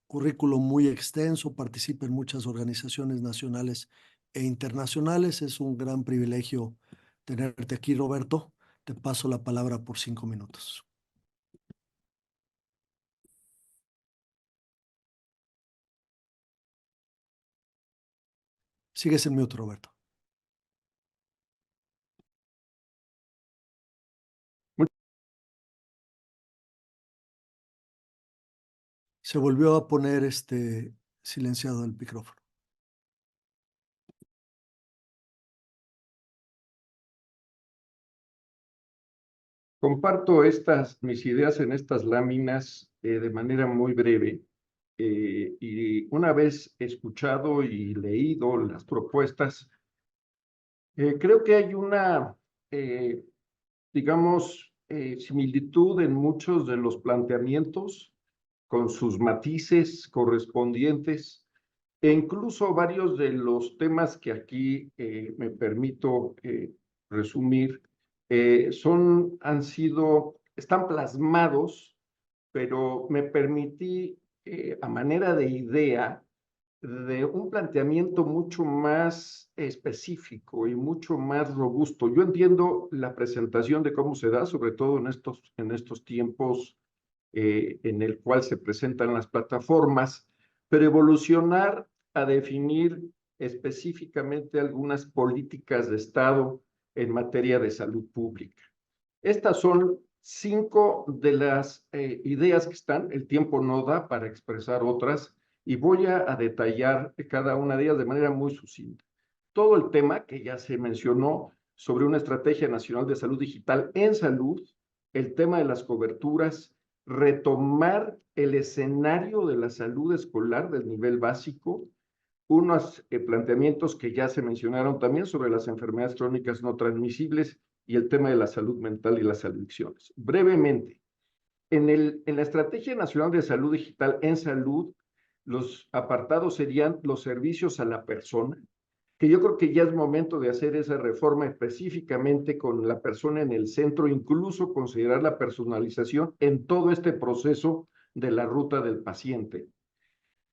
Currículo muy extenso, participa en muchas organizaciones nacionales e internacionales. Es un gran privilegio tenerte aquí, Roberto. Te paso la palabra por 5 minutos. Sigues en mute, Roberto. Se volvió a poner silenciado el micrófono. Comparto mis ideas en estas láminas de manera muy breve. Y una vez escuchado y leído las propuestas, creo que hay una, digamos, similitud en muchos de los planteamientos, con sus matices correspondientes, e incluso varios de los temas que aquí me permito resumir, están plasmados, pero me permití, a manera de idea, de un planteamiento mucho más específico y mucho más robusto. Yo entiendo la presentación de cómo se da, sobre todo en estos tiempos en el cual se presentan las plataformas, pero evolucionar a definir específicamente algunas políticas de Estado en materia de salud pública. Estas son 5 de las ideas que están. El tiempo no da para expresar otras y voy a detallar cada una de ellas de manera muy sucinta. Todo el tema que ya se mencionó sobre una estrategia nacional de salud digital en salud, el tema de las coberturas, retomar el escenario de la salud escolar del nivel básico, unos planteamientos que ya se mencionaron también sobre las enfermedades crónicas no transmisibles y el tema de la salud mental y las adicciones. Brevemente, en la Estrategia Nacional de Salud Digital en Salud, los apartados serían los servicios a la persona, que yo creo que ya es momento de hacer esa reforma específicamente con la persona en el centro, incluso considerar la personalización en todo este proceso de la ruta del paciente.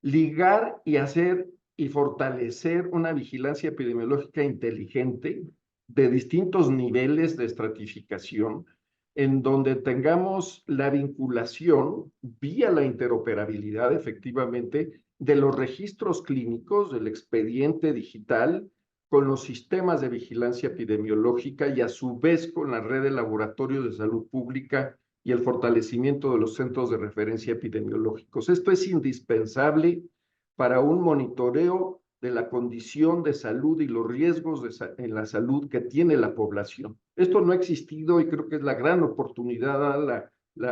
Ligar y hacer y fortalecer una vigilancia epidemiológica inteligente de distintos niveles de estratificación, en donde tengamos la vinculación vía la interoperabilidad, efectivamente, de los registros clínicos, del expediente digital, con los sistemas de vigilancia epidemiológica y a su vez con la red de laboratorios de salud pública y el fortalecimiento de los centros de referencia epidemiológicos. Esto es indispensable para un monitoreo de la condición de salud y los riesgos en la salud que tiene la población. Esto no ha existido y creo que es la gran oportunidad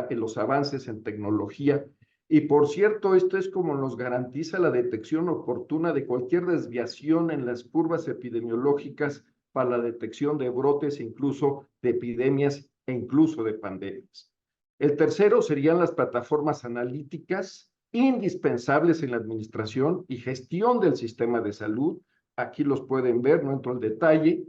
en los avances en tecnología. Y por cierto, esto es como nos garantiza la detección oportuna de cualquier desviación en las curvas epidemiológicas para la detección de brotes, incluso de epidemias e incluso de pandemias. El tercero serían las plataformas analíticas indispensables en la administración y gestión del sistema de salud. Aquí los pueden ver, no entro en detalle.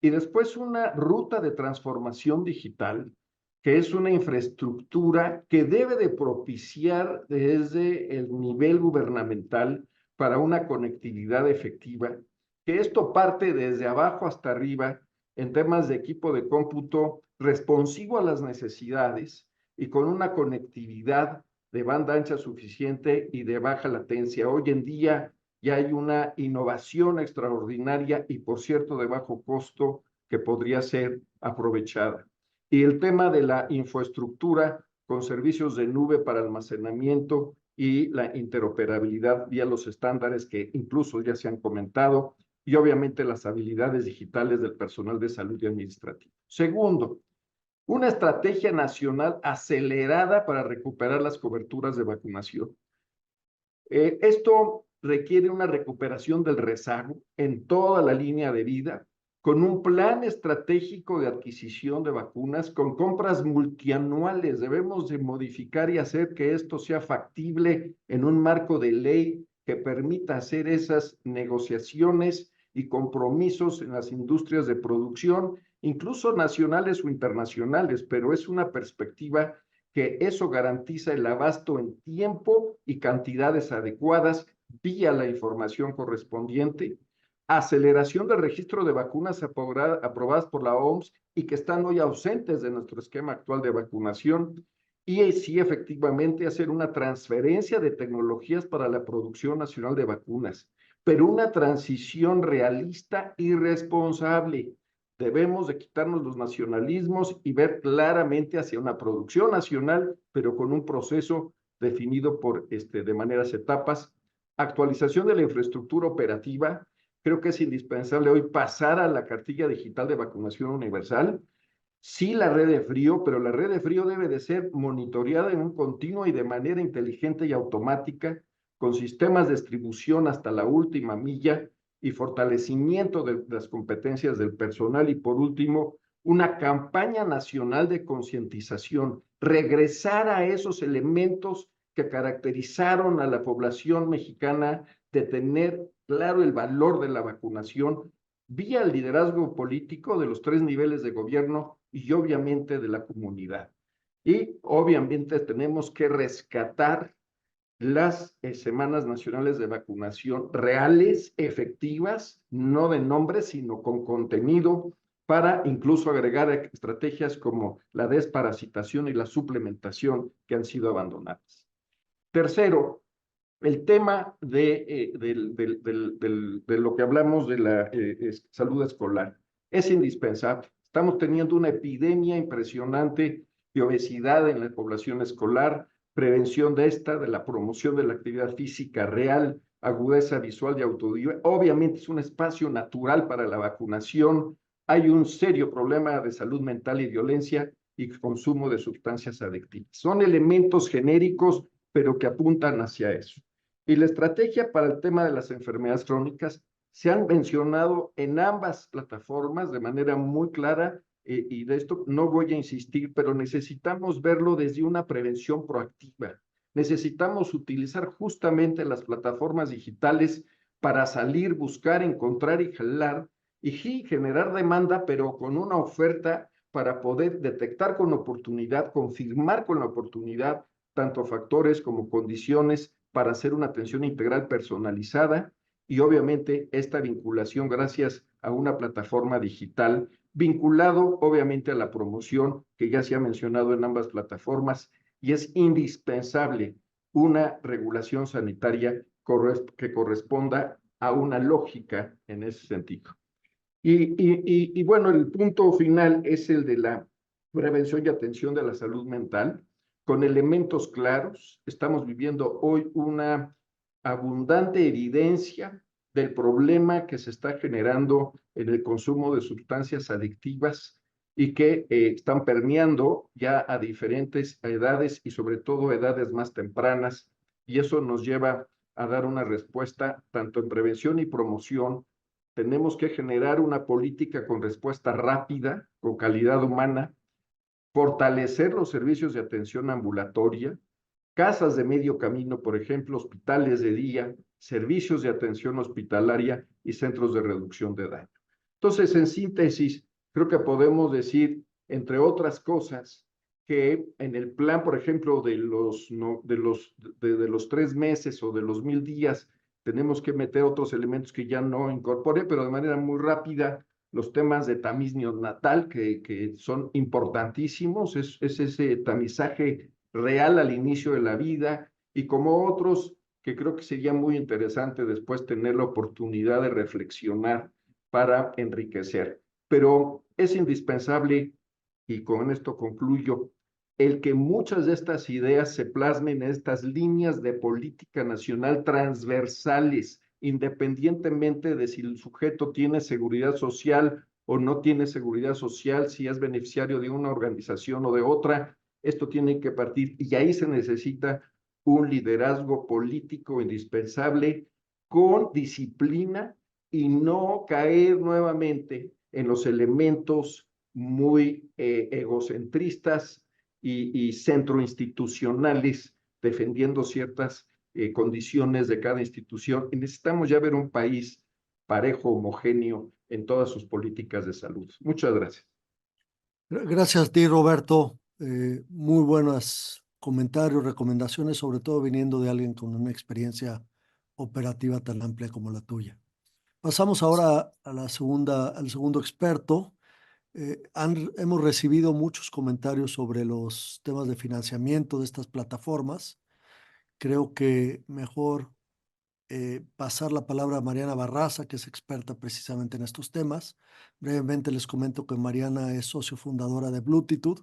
Y después una ruta de transformación digital, que es una infraestructura que debe de propiciar desde el nivel gubernamental para una conectividad efectiva, que esto parte desde abajo hasta arriba en temas de equipo de cómputo responsivo a las necesidades y con una conectividad de banda ancha suficiente y de baja latencia. Hoy en día ya hay una innovación extraordinaria y, por cierto, de bajo costo que podría ser aprovechada. Y el tema de la infraestructura con servicios de nube para almacenamiento y la interoperabilidad vía los estándares que incluso ya se han comentado, y obviamente las habilidades digitales del personal de salud y administrativo. Segundo, una estrategia nacional acelerada para recuperar las coberturas de vacunación. Esto requiere una recuperación del rezago en toda la línea de vida, con un plan estratégico de adquisición de vacunas, con compras multianuales. Debemos de modificar y hacer que esto sea factible en un marco de ley que permita hacer esas negociaciones y compromisos en las industrias de producción, incluso nacionales o internacionales, pero es una perspectiva que eso garantiza el abasto en tiempo y cantidades adecuadas vía la información correspondiente, aceleración del registro de vacunas aprobadas por la OMS y que están hoy ausentes de nuestro esquema actual de vacunación, y sí, efectivamente, hacer una transferencia de tecnologías para la producción nacional de vacunas, pero una transición realista y responsable. Debemos de quitarnos los nacionalismos y ver claramente hacia una producción nacional, pero con un proceso definido de maneras etapas. Actualización de la infraestructura operativa. Creo que es indispensable hoy pasar a la cartilla digital de vacunación universal. Sí, la red de frío, pero la red de frío debe de ser monitoreada en un continuo y de manera inteligente y automática, con sistemas de distribución hasta la última milla y fortalecimiento de las competencias del personal. Y por último, una campaña nacional de concientización, regresar a esos elementos que caracterizaron a la población mexicana de tener claro el valor de la vacunación vía el liderazgo político de los 3 niveles de gobierno y obviamente de la comunidad. Y obviamente tenemos que rescatar las semanas nacionales de vacunación reales, efectivas, no de nombre, sino con contenido, para incluso agregar estrategias como la desparasitación y la suplementación que han sido abandonadas. Tercero, el tema de lo que hablamos de la salud escolar es indispensable. Estamos teniendo una epidemia impresionante de obesidad en la población escolar, prevención de la promoción de la actividad física real, agudeza visual y autodidacta. Obviamente es un espacio natural para la vacunación. Hay un serio problema de salud mental y violencia y consumo de sustancias adictivas. Son elementos genéricos, pero que apuntan hacia eso. Y la estrategia para el tema de las enfermedades crónicas se han mencionado en ambas plataformas de manera muy clara, y de esto no voy a insistir, pero necesitamos verlo desde una prevención proactiva. Necesitamos utilizar justamente las plataformas digitales para salir, buscar, encontrar y jalar y generar demanda, pero con una oferta para poder detectar con oportunidad, confirmar con la oportunidad tanto factores como condiciones para hacer una atención integral personalizada y obviamente esta vinculación gracias a una plataforma digital vinculado obviamente a la promoción que ya se ha mencionado en ambas plataformas, y es indispensable una regulación sanitaria que corresponda a una lógica en ese sentido. Y bueno, el punto final es el de la prevención y atención de la salud mental, con elementos claros. Estamos viviendo hoy una abundante evidencia del problema que se está generando en el consumo de sustancias adictivas y que están permeando ya a diferentes edades y sobre todo edades más tempranas, y eso nos lleva a dar una respuesta tanto en prevención y promoción. Tenemos que generar una política con respuesta rápida, con calidad humana, fortalecer los servicios de atención ambulatoria, casas de medio camino, por ejemplo, hospitales de día, servicios de atención hospitalaria y centros de reducción de daño. Entonces, en síntesis, creo que podemos decir, entre otras cosas, que en el plan, por ejemplo, de los 3 meses o de los 1000 días, tenemos que meter otros elementos que ya no incorporé, pero de manera muy rápida, los temas de tamiz neonatal, que son importantísimos, es ese tamizaje real al inicio de la vida, y como otros que creo que sería muy interesante después tener la oportunidad de reflexionar para enriquecer. Pero es indispensable, y con esto concluyo, el que muchas de estas ideas se plasmen en estas líneas de política nacional transversales, independientemente de si el sujeto tiene seguridad social o no tiene seguridad social, si es beneficiario de una organización o de otra. Esto tiene que partir, y ahí se necesita un liderazgo político indispensable con disciplina y no caer nuevamente en los elementos muy egocentristas y centroinstitucionales, defendiendo ciertas condiciones de cada institución. Y necesitamos ya ver un país parejo, homogéneo en todas sus políticas de salud. Muchas gracias. Gracias a ti, Roberto. Muy buenos comentarios, recomendaciones, sobre todo viniendo de alguien con una experiencia operativa tan amplia como la tuya. Pasamos ahora a al segundo experto. Hemos recibido muchos comentarios sobre los temas de financiamiento de estas plataformas. Creo que mejor pasar la palabra a Mariana Barraza, que es experta precisamente en estos temas. Brevemente les comento que Mariana es socio fundadora de Bluetooth,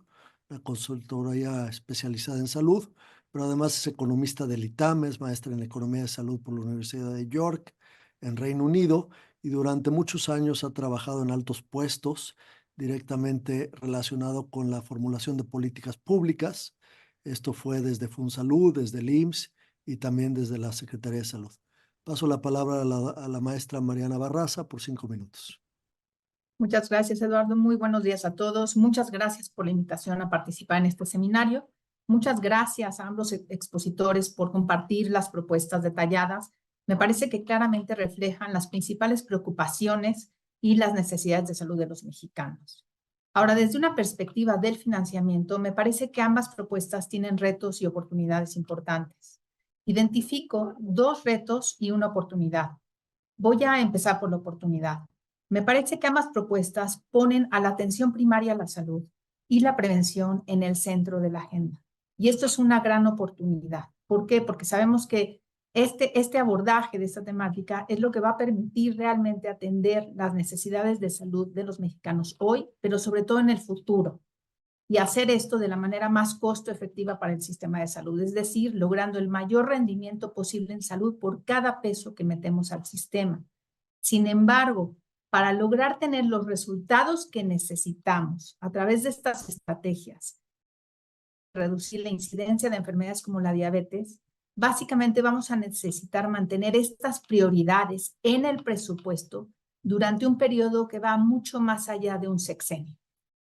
una consultoría especializada en salud, pero además es economista del ITAM, es maestra en Economía de Salud por la Universidad de York, en Reino Unido, y durante muchos años ha trabajado en altos puestos directamente relacionado con la formulación de políticas públicas. Esto fue desde FunSalud, desde el IMSS y también desde la Secretaría de Salud. Paso la palabra a la maestra Mariana Barraza por 5 minutos. Muchas gracias, Eduardo. Muy buenos días a todos. Muchas gracias por la invitación a participar en este seminario. Muchas gracias a ambos expositores por compartir las propuestas detalladas. Me parece que claramente reflejan las principales preocupaciones y las necesidades de salud de los mexicanos. Ahora, desde una perspectiva del financiamiento, me parece que ambas propuestas tienen retos y oportunidades importantes. Identifico 2 retos y una oportunidad. Voy a empezar por la oportunidad. Me parece que ambas propuestas ponen a la atención primaria a la salud y la prevención en el centro de la agenda. Y esto es una gran oportunidad. ¿Por qué? Porque sabemos que este abordaje de esta temática es lo que va a permitir realmente atender las necesidades de salud de los mexicanos hoy, pero sobre todo en el futuro. Y hacer esto de la manera más costo efectiva para el sistema de salud, es decir, logrando el mayor rendimiento posible en salud por cada peso que metemos al sistema. Sin embargo, para lograr tener los resultados que necesitamos a través de estas estrategias, reducir la incidencia de enfermedades como la diabetes, básicamente vamos a necesitar mantener estas prioridades en el presupuesto durante un periodo que va mucho más allá de un sexenio.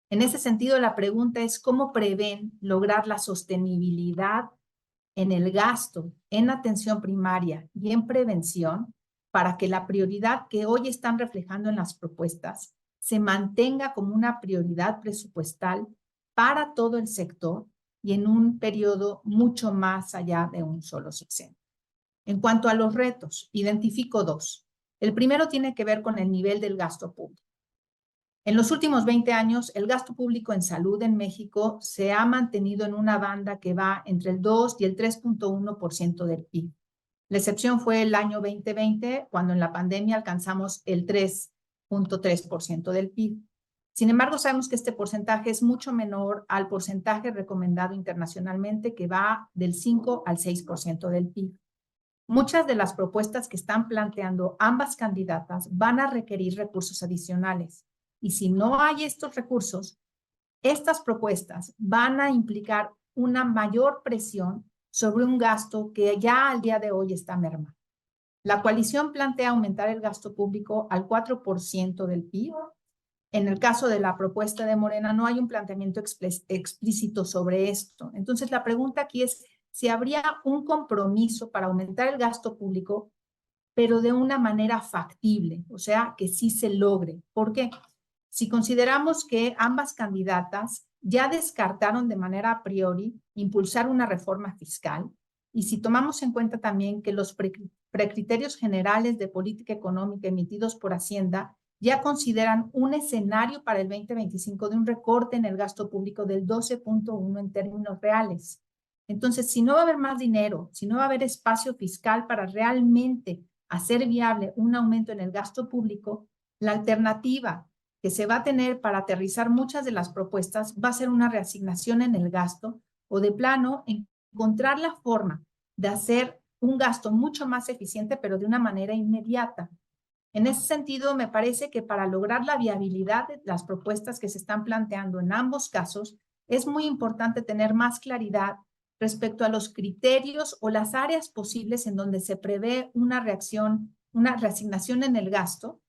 En ese sentido, la pregunta es cómo prevén lograr la sostenibilidad en el gasto, en atención primaria y en prevención para que la prioridad que hoy están reflejando en las propuestas se mantenga como una prioridad presupuestal para todo el sector y en un periodo mucho más allá de un solo sexenio. En cuanto a los retos, identifico 2. El primero tiene que ver con el nivel del gasto público. En los últimos 20 años, el gasto público en salud en México se ha mantenido en una banda que va entre el 2 y el 3.1% del PIB. La excepción fue el año 2020, cuando en la pandemia alcanzamos el 3.3% del PIB. Sin embargo, sabemos que este porcentaje es mucho menor al porcentaje recomendado internacionalmente, que va del 5 al 6% del PIB. Muchas de las propuestas que están planteando ambas candidatas van a requerir recursos adicionales. Y si no hay estos recursos, estas propuestas van a implicar una mayor presión sobre un gasto que ya al día de hoy está mermado. La coalición plantea aumentar el gasto público al 4% del PIB. En el caso de la propuesta de Morena no hay un planteamiento explícito sobre esto. Entonces la pregunta aquí es si habría un compromiso para aumentar el gasto público, pero de una manera factible, o sea, que sí se logre. ¿Por qué? Si consideramos que ambas candidatas ya descartaron de manera a priori impulsar una reforma fiscal, y si tomamos en cuenta también que los precriterios generales de política económica emitidos por Hacienda ya consideran un escenario para el 2025 de un recorte en el gasto público del 12.1 en términos reales. Entonces, si no va a haber más dinero, si no va a haber espacio fiscal para realmente hacer viable un aumento en el gasto público, la alternativa que se va a tener para aterrizar muchas de las propuestas va a ser una reasignación en el gasto o de plano encontrar la forma de hacer un gasto mucho más eficiente, pero de una manera inmediata. En ese sentido, me parece que para lograr la viabilidad de las propuestas que se están planteando en ambos casos, es muy importante tener más claridad respecto a los criterios o las áreas posibles en donde se prevé una reasignación en el gasto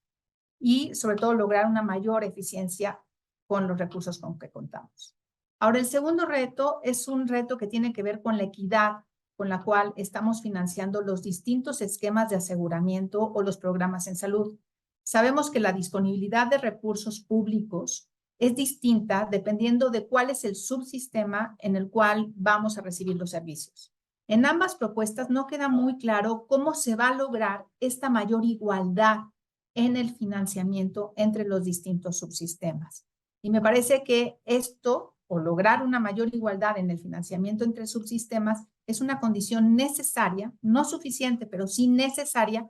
y sobre todo lograr una mayor eficiencia con los recursos con que contamos. Ahora, el segundo reto es un reto que tiene que ver con la equidad con la cual estamos financiando los distintos esquemas de aseguramiento o los programas en salud. Sabemos que la disponibilidad de recursos públicos es distinta dependiendo de cuál es el subsistema en el cual vamos a recibir los servicios. En ambas propuestas no queda muy claro cómo se va a lograr esta mayor igualdad en el financiamiento entre los distintos subsistemas. Y me parece que esto, o lograr una mayor igualdad en el financiamiento entre subsistemas, es una condición necesaria, no suficiente, pero sí necesaria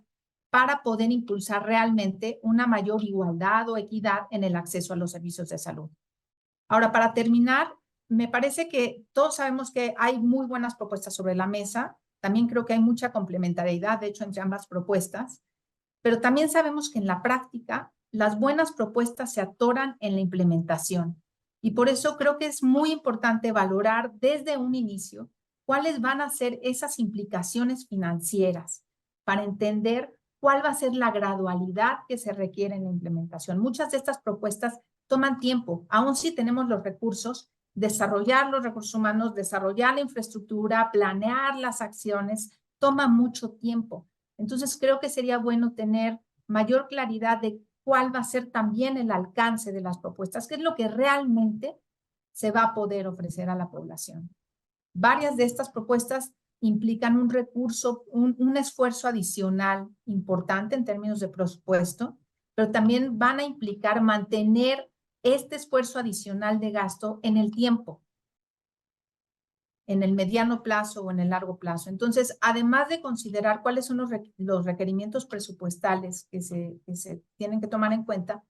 para poder impulsar realmente una mayor igualdad o equidad en el acceso a los servicios de salud. Ahora, para terminar, me parece que todos sabemos que hay muy buenas propuestas sobre la mesa. También creo que hay mucha complementariedad, de hecho, entre ambas propuestas. Pero también sabemos que en la práctica las buenas propuestas se atoran en la implementación. Y por eso creo que es muy importante valorar desde un inicio cuáles van a ser esas implicaciones financieras para entender cuál va a ser la gradualidad que se requiere en la implementación. Muchas de estas propuestas toman tiempo, aun si tenemos los recursos, desarrollar los recursos humanos, desarrollar la infraestructura, planear las acciones, toma mucho tiempo. Entonces, creo que sería bueno tener mayor claridad de cuál va a ser también el alcance de las propuestas, qué es lo que realmente se va a poder ofrecer a la población. Varias de estas propuestas implican un recurso, un esfuerzo adicional importante en términos de presupuesto, pero también van a implicar mantener este esfuerzo adicional de gasto en el tiempo, en el mediano plazo o en el largo plazo. Entonces, además de considerar cuáles son los requerimientos presupuestales que se tienen que tomar en cuenta,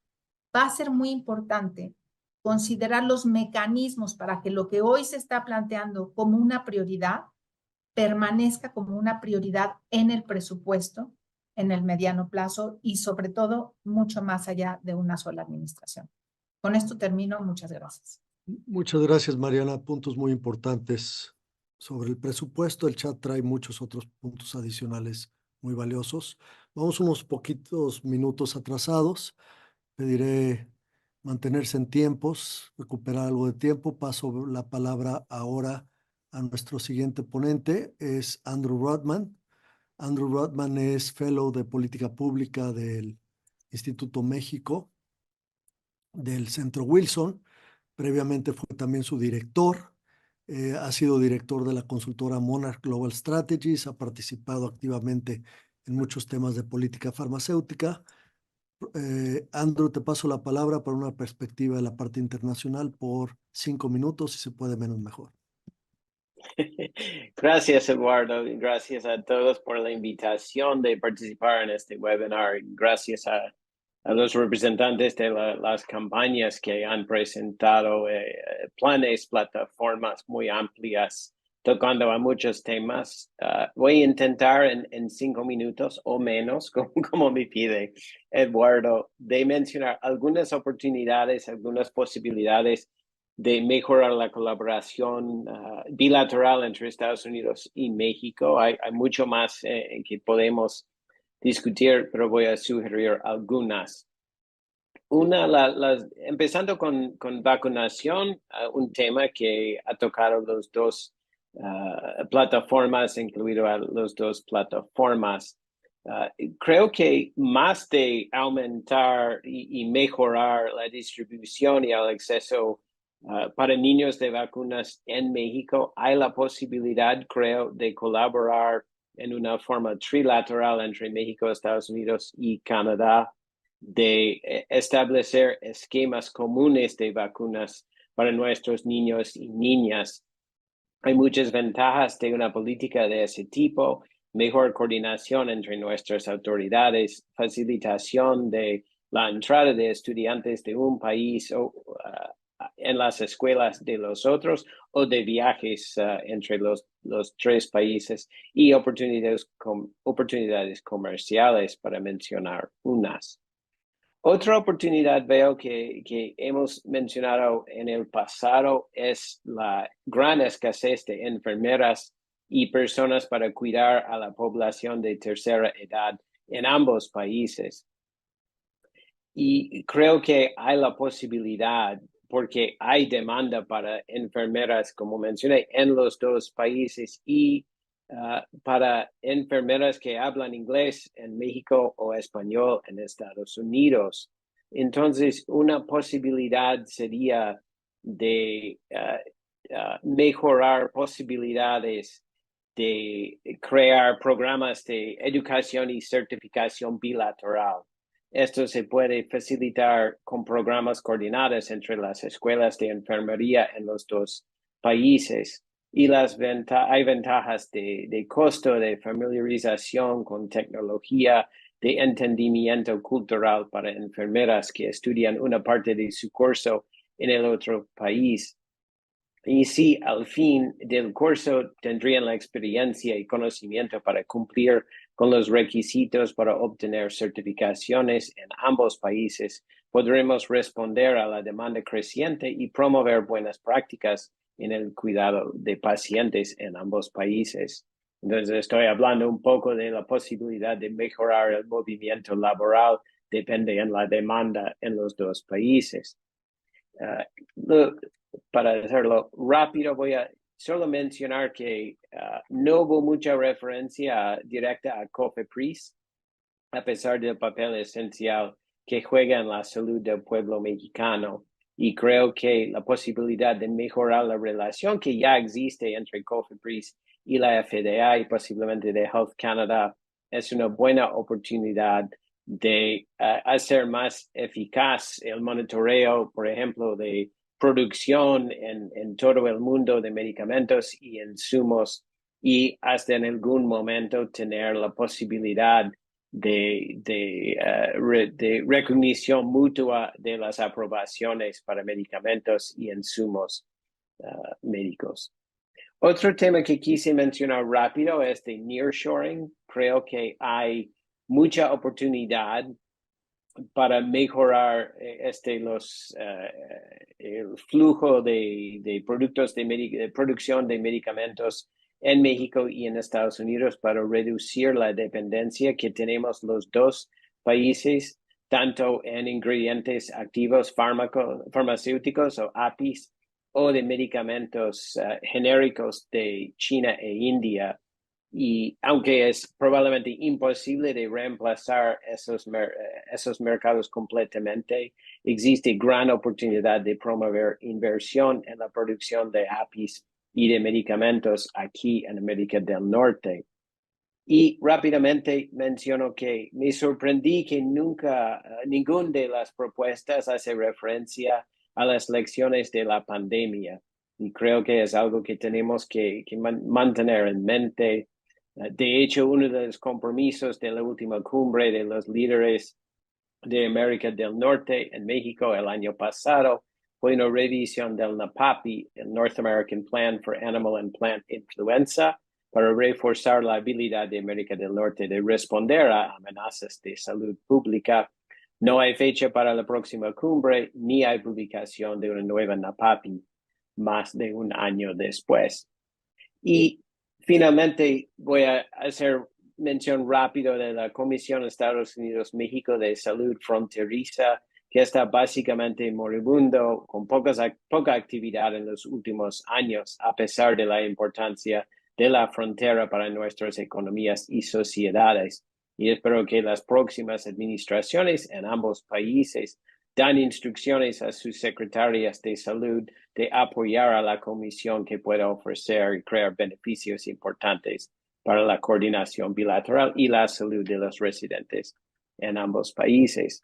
va a ser muy importante considerar los mecanismos para que lo que hoy se está planteando como una prioridad permanezca como una prioridad en el presupuesto, en el mediano plazo y sobre todo mucho más allá de una sola administración. Con esto termino. Muchas gracias. Muchas gracias, Mariana. Puntos muy importantes sobre el presupuesto. El chat trae muchos otros puntos adicionales muy valiosos. Vamos unos poquitos minutos atrasados. Pediré mantenerse en tiempos, recuperar algo de tiempo. Paso la palabra ahora a nuestro siguiente ponente, es Andrew Rodman. Andrew Rodman es Fellow de Política Pública del Instituto México, del Centro Wilson. Previamente fue también su director. Ha sido director de la consultora Monarch Global Strategies, ha participado activamente en muchos temas de política farmacéutica. Andrew, te paso la palabra para una perspectiva de la parte internacional por 5 minutos, si se puede menos mejor. Gracias, Eduardo, y gracias a todos por la invitación de participar en este webinar. Gracias a los representantes de las campañas que han presentado planes, plataformas muy amplias, tocando a muchos temas. Voy a intentar en 5 minutos o menos, como me pide Eduardo, de mencionar algunas oportunidades, algunas posibilidades de mejorar la colaboración bilateral entre Estados Unidos y México. Hay mucho más que podemos discutir, pero voy a sugerir algunas. Empezando con vacunación, un tema que ha tocado los dos plataformas, incluido a los dos plataformas. Creo que más de aumentar y mejorar la distribución y el acceso para niños de vacunas en México, hay la posibilidad, creo, de colaborar en una forma trilateral entre México, Estados Unidos y Canadá, de establecer esquemas comunes de vacunas para nuestros niños y niñas. Hay muchas ventajas de una política de ese tipo: mejor coordinación entre nuestras autoridades, facilitación de la entrada de estudiantes de un país en las escuelas de los otros, o de viajes entre los 3 países, y oportunidades comerciales, para mencionar unas. Otra oportunidad veo que hemos mencionado en el pasado es la gran escasez de enfermeras y personas para cuidar a la población de tercera edad en ambos países. y creo que hay la posibilidad, porque hay demanda para enfermeras, como mencioné, en los dos países y para enfermeras que hablan inglés en México o español en Estados Unidos. Entonces, una posibilidad sería de mejorar posibilidades de crear programas de educación y certificación bilateral. Esto se puede facilitar con programas coordinados entre las escuelas de enfermería en los dos países. Y hay ventajas de costo, de familiarización con tecnología, de entendimiento cultural para enfermeras que estudian una parte de su curso en el otro país. Y si al fin del curso tendrían la experiencia y conocimiento para cumplir con los requisitos para obtener certificaciones en ambos países, podremos responder a la demanda creciente y promover buenas prácticas en el cuidado de pacientes en ambos países. Entonces, estoy hablando un poco de la posibilidad de mejorar el movimiento laboral, depende de la demanda en los dos países. Para hacerlo rápido, voy a solo mencionar que no hubo mucha referencia directa a COFEPRIS, a pesar del papel esencial que juega en la salud del pueblo mexicano. Y creo que la posibilidad de mejorar la relación que ya existe entre COFEPRIS y la FDA y posiblemente de Health Canada es una buena oportunidad de hacer más eficaz el monitoreo, por ejemplo, de producción en todo el mundo de medicamentos y insumos, y hasta en algún momento tener la posibilidad de recognición mutua de las aprobaciones para medicamentos y insumos médicos. Otro tema que quise mencionar rápido es de nearshoring. Creo que hay mucha oportunidad para mejorar el flujo de productos de producción de medicamentos en México y en Estados Unidos para reducir la dependencia que tenemos los dos países, tanto en ingredientes activos farmacéuticos o APIs o de medicamentos genéricos de China e India. Y aunque es probablemente imposible de reemplazar esos mercados completamente, existe gran oportunidad de promover inversión en la producción de APIs y de medicamentos aquí en América del Norte. Y rápidamente menciono que me sorprendí que nunca ninguna de las propuestas hace referencia a las lecciones de la pandemia. Y creo que es algo que tenemos que mantener en mente. De hecho, uno de los compromisos de la última cumbre de los líderes de América del Norte en México el año pasado fue una revisión del NAPAPI, el North American Plan for Animal and Plant Influenza, para reforzar la habilidad de América del Norte de responder a amenazas de salud pública. No hay fecha para la próxima cumbre, ni hay publicación de una nueva NAPAPI más de un año después. Y finalmente voy a hacer mención rápido de la Comisión Estados Unidos-México de Salud Fronteriza, que está básicamente moribundo, con poca actividad en los últimos años, a pesar de la importancia de la frontera para nuestras economías y sociedades. Y espero que las próximas administraciones en ambos países dan instrucciones a sus secretarias de salud de apoyar a la comisión que pueda ofrecer y crear beneficios importantes para la coordinación bilateral y la salud de los residentes en ambos países.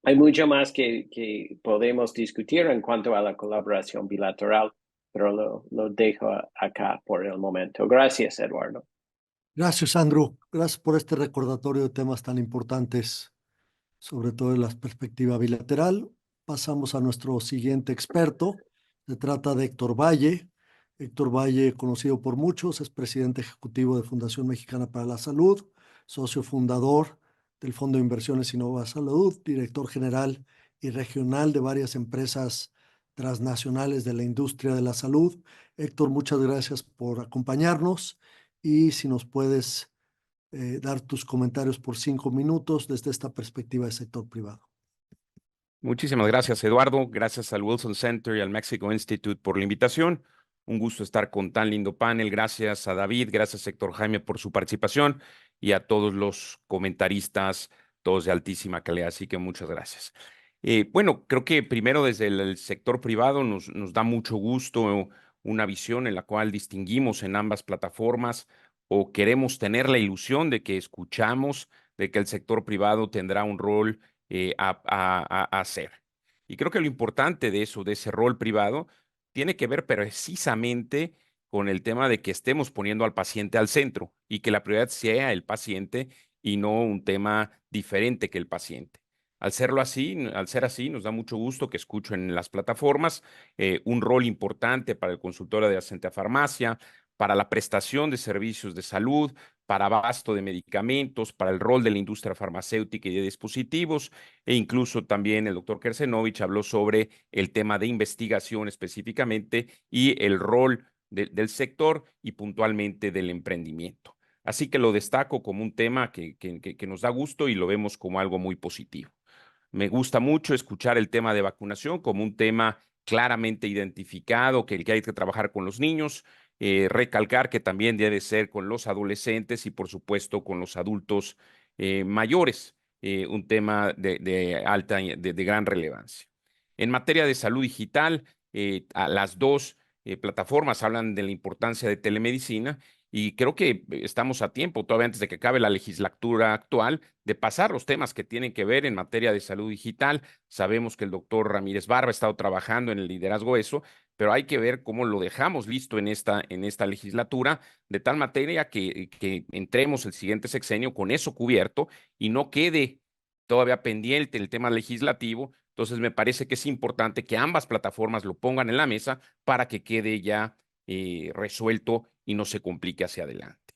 Hay mucho más que podemos discutir en cuanto a la colaboración bilateral, pero lo dejo acá por el momento. Gracias, Eduardo. Gracias, Andrew. Gracias por este recordatorio de temas tan importantes, sobre todo en la perspectiva bilateral. Pasamos a nuestro siguiente experto. Se trata de Héctor Valle. Héctor Valle, conocido por muchos, es presidente ejecutivo de Fundación Mexicana para la Salud, socio fundador del Fondo de Inversiones Innova Salud, director general y regional de varias empresas transnacionales de la industria de la salud. Héctor, muchas gracias por acompañarnos y si nos puedes dar tus comentarios por 5 minutos desde esta perspectiva del sector privado. Muchísimas gracias, Eduardo. Gracias al Wilson Center y al Mexico Institute por la invitación. Un gusto estar con tan lindo panel. Gracias a David, gracias Héctor Jaime por su participación y a todos los comentaristas, todos de altísima calidad. Así que muchas gracias. Bueno, creo que primero desde el sector privado nos da mucho gusto una visión en la cual distinguimos en ambas plataformas o queremos tener la ilusión de que escuchamos de que el sector privado tendrá un rol a hacer. Y creo que lo importante de eso, de ese rol privado, tiene que ver precisamente con el tema de que estemos poniendo al paciente al centro y que la prioridad sea el paciente y no un tema diferente que el paciente. Al ser así, nos da mucho gusto que escucho en las plataformas un rol importante para el consultorio de adyacente a farmacia, para la prestación de servicios de salud, para abasto de medicamentos, para el rol de la industria farmacéutica y de dispositivos, e incluso también el doctor Kersenovich habló sobre el tema de investigación específicamente y el rol del sector y puntualmente del emprendimiento. Así que lo destaco como un tema que nos da gusto y lo vemos como algo muy positivo. Me gusta mucho escuchar el tema de vacunación como un tema claramente identificado, que hay que trabajar con los niños, recalcar que también debe ser con los adolescentes y por supuesto con los adultos mayores, un tema de gran relevancia. En materia de salud digital, a las dos plataformas hablan de la importancia de telemedicina y creo que estamos a tiempo, todavía antes de que acabe la legislatura actual, de pasar los temas que tienen que ver en materia de salud digital. Sabemos que el doctor Ramírez Barba ha estado trabajando en el liderazgo eso, pero hay que ver cómo lo dejamos listo en esta legislatura, de tal materia que entremos el siguiente sexenio con eso cubierto y no quede todavía pendiente el tema legislativo. Entonces me parece que es importante que ambas plataformas lo pongan en la mesa para que quede ya resuelto y no se complique hacia adelante.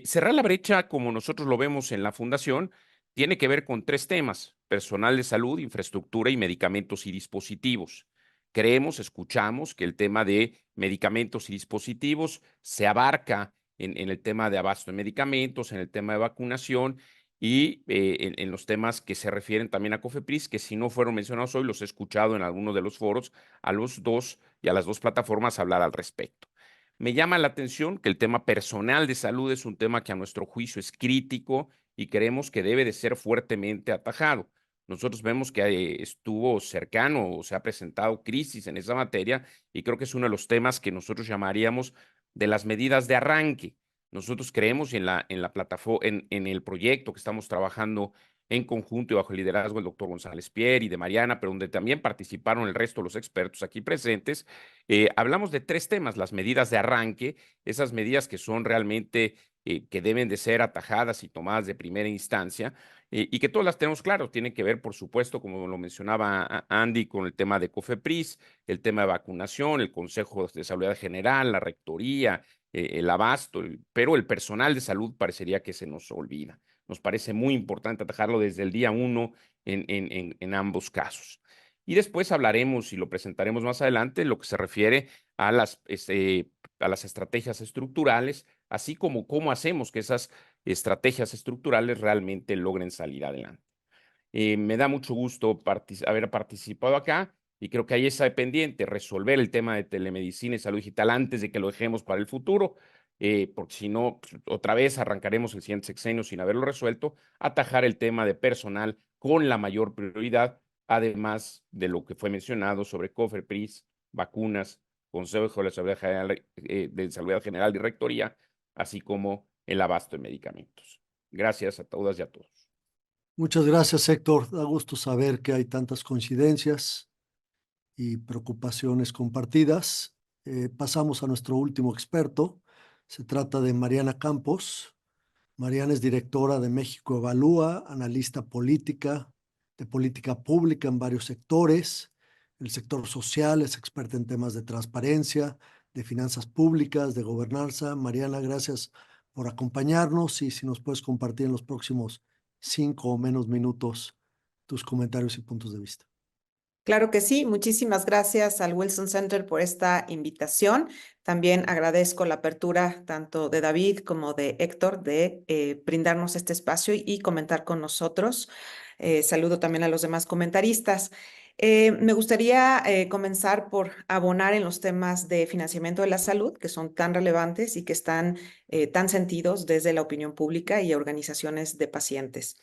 Cerrar la brecha, como nosotros lo vemos en la Fundación, tiene que ver con tres temas: personal de salud, infraestructura y medicamentos y dispositivos. Escuchamos que el tema de medicamentos y dispositivos se abarca en el tema de abasto de medicamentos, en el tema de vacunación y en los temas que se refieren también a COFEPRIS, que si no fueron mencionados hoy, los he escuchado en algunos de los foros a los dos y a las dos plataformas hablar al respecto. Me llama la atención que el tema personal de salud es un tema que a nuestro juicio es crítico y creemos que debe de ser fuertemente atajado. Nosotros vemos que estuvo cercano o se ha presentado crisis en esa materia y creo que es uno de los temas que nosotros llamaríamos de las medidas de arranque. Nosotros creemos en la plataforma, en el proyecto que estamos trabajando en conjunto y bajo el liderazgo del doctor González Pierre y de Mariana, pero donde también participaron el resto de los expertos aquí presentes. Hablamos de tres temas: las medidas de arranque, esas medidas que son realmente que deben de ser atajadas y tomadas de primera instancia, y que todas las tenemos claro. Tienen que ver, por supuesto, como lo mencionaba Andy, con el tema de COFEPRIS, el tema de vacunación, el Consejo de Salud General, la rectoría, el abasto, pero el personal de salud parecería que se nos olvida. Nos parece muy importante atajarlo desde el día 1 en ambos casos. Y después hablaremos y lo presentaremos más adelante en lo que se refiere a las estrategias estructurales, así como cómo hacemos que esas estrategias estructurales realmente logren salir adelante. Me da mucho gusto haber participado acá y creo que ahí está pendiente resolver el tema de telemedicina y salud digital antes de que lo dejemos para el futuro, porque si no, otra vez arrancaremos el siguiente sexenio sin haberlo resuelto. Atajar el tema de personal con la mayor prioridad, además de lo que fue mencionado sobre COFEPRIS, vacunas, Consejo de Salud General y Rectoría, así como el abasto de medicamentos. Gracias a todas y a todos. Muchas gracias, Héctor. Da gusto saber que hay tantas coincidencias y preocupaciones compartidas. Pasamos a nuestro último experto. Se trata de Mariana Campos. Mariana es directora de México Evalúa, analista de política pública en varios sectores. El sector social, es experta en temas de transparencia, de finanzas públicas, de gobernanza. Mariana, gracias por acompañarnos y si nos puedes compartir en los próximos 5 o menos minutos tus comentarios y puntos de vista. Claro que sí, muchísimas gracias al Wilson Center por esta invitación. También agradezco la apertura tanto de David como de Héctor de brindarnos este espacio y comentar con nosotros. Saludo también a los demás comentaristas. Me gustaría comenzar por abonar en los temas de financiamiento de la salud, que son tan relevantes y que están tan sentidos desde la opinión pública y organizaciones de pacientes.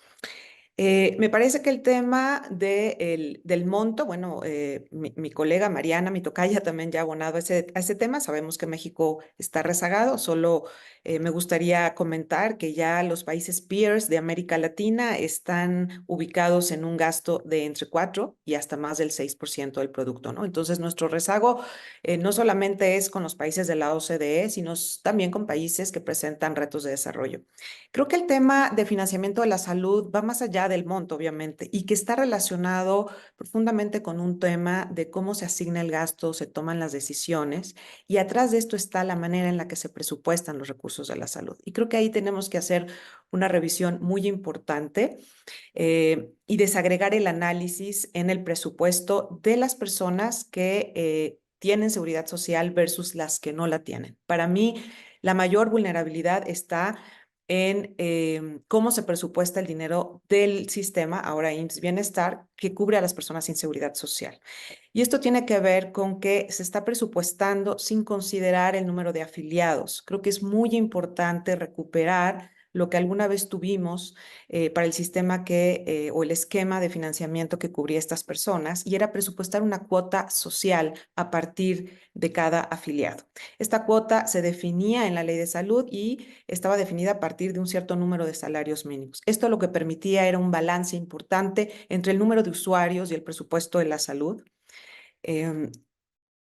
Me parece que el tema del monto, bueno, mi colega Mariana, mi tocaya, también ya ha abonado a ese tema. Sabemos que México está rezagado, solo me gustaría comentar que ya los países peers de América Latina están ubicados en un gasto de entre 4 y hasta más del 6% del producto, ¿no? Entonces, nuestro rezago no solamente es con los países de la OCDE, sino también con países que presentan retos de desarrollo. Creo que el tema de financiamiento de la salud va más allá del monto, obviamente, y que está relacionado profundamente con un tema de cómo se asigna el gasto, se toman las decisiones, y atrás de esto está la manera en la que se presupuestan los recursos de la salud. Y creo que ahí tenemos que hacer una revisión muy importante y desagregar el análisis en el presupuesto de las personas que tienen seguridad social versus las que no la tienen. Para mí, la mayor vulnerabilidad está en cómo se presupuesta el dinero del sistema, ahora IMSS Bienestar, que cubre a las personas sin seguridad social. Y esto tiene que ver con que se está presupuestando sin considerar el número de afiliados. Creo que es muy importante recuperar lo que alguna vez tuvimos para el sistema o el esquema de financiamiento que cubría a estas personas, y era presupuestar una cuota social a partir de cada afiliado. Esta cuota se definía en la Ley de Salud y estaba definida a partir de un cierto número de salarios mínimos. Esto lo que permitía era un balance importante entre el número de usuarios y el presupuesto de la salud.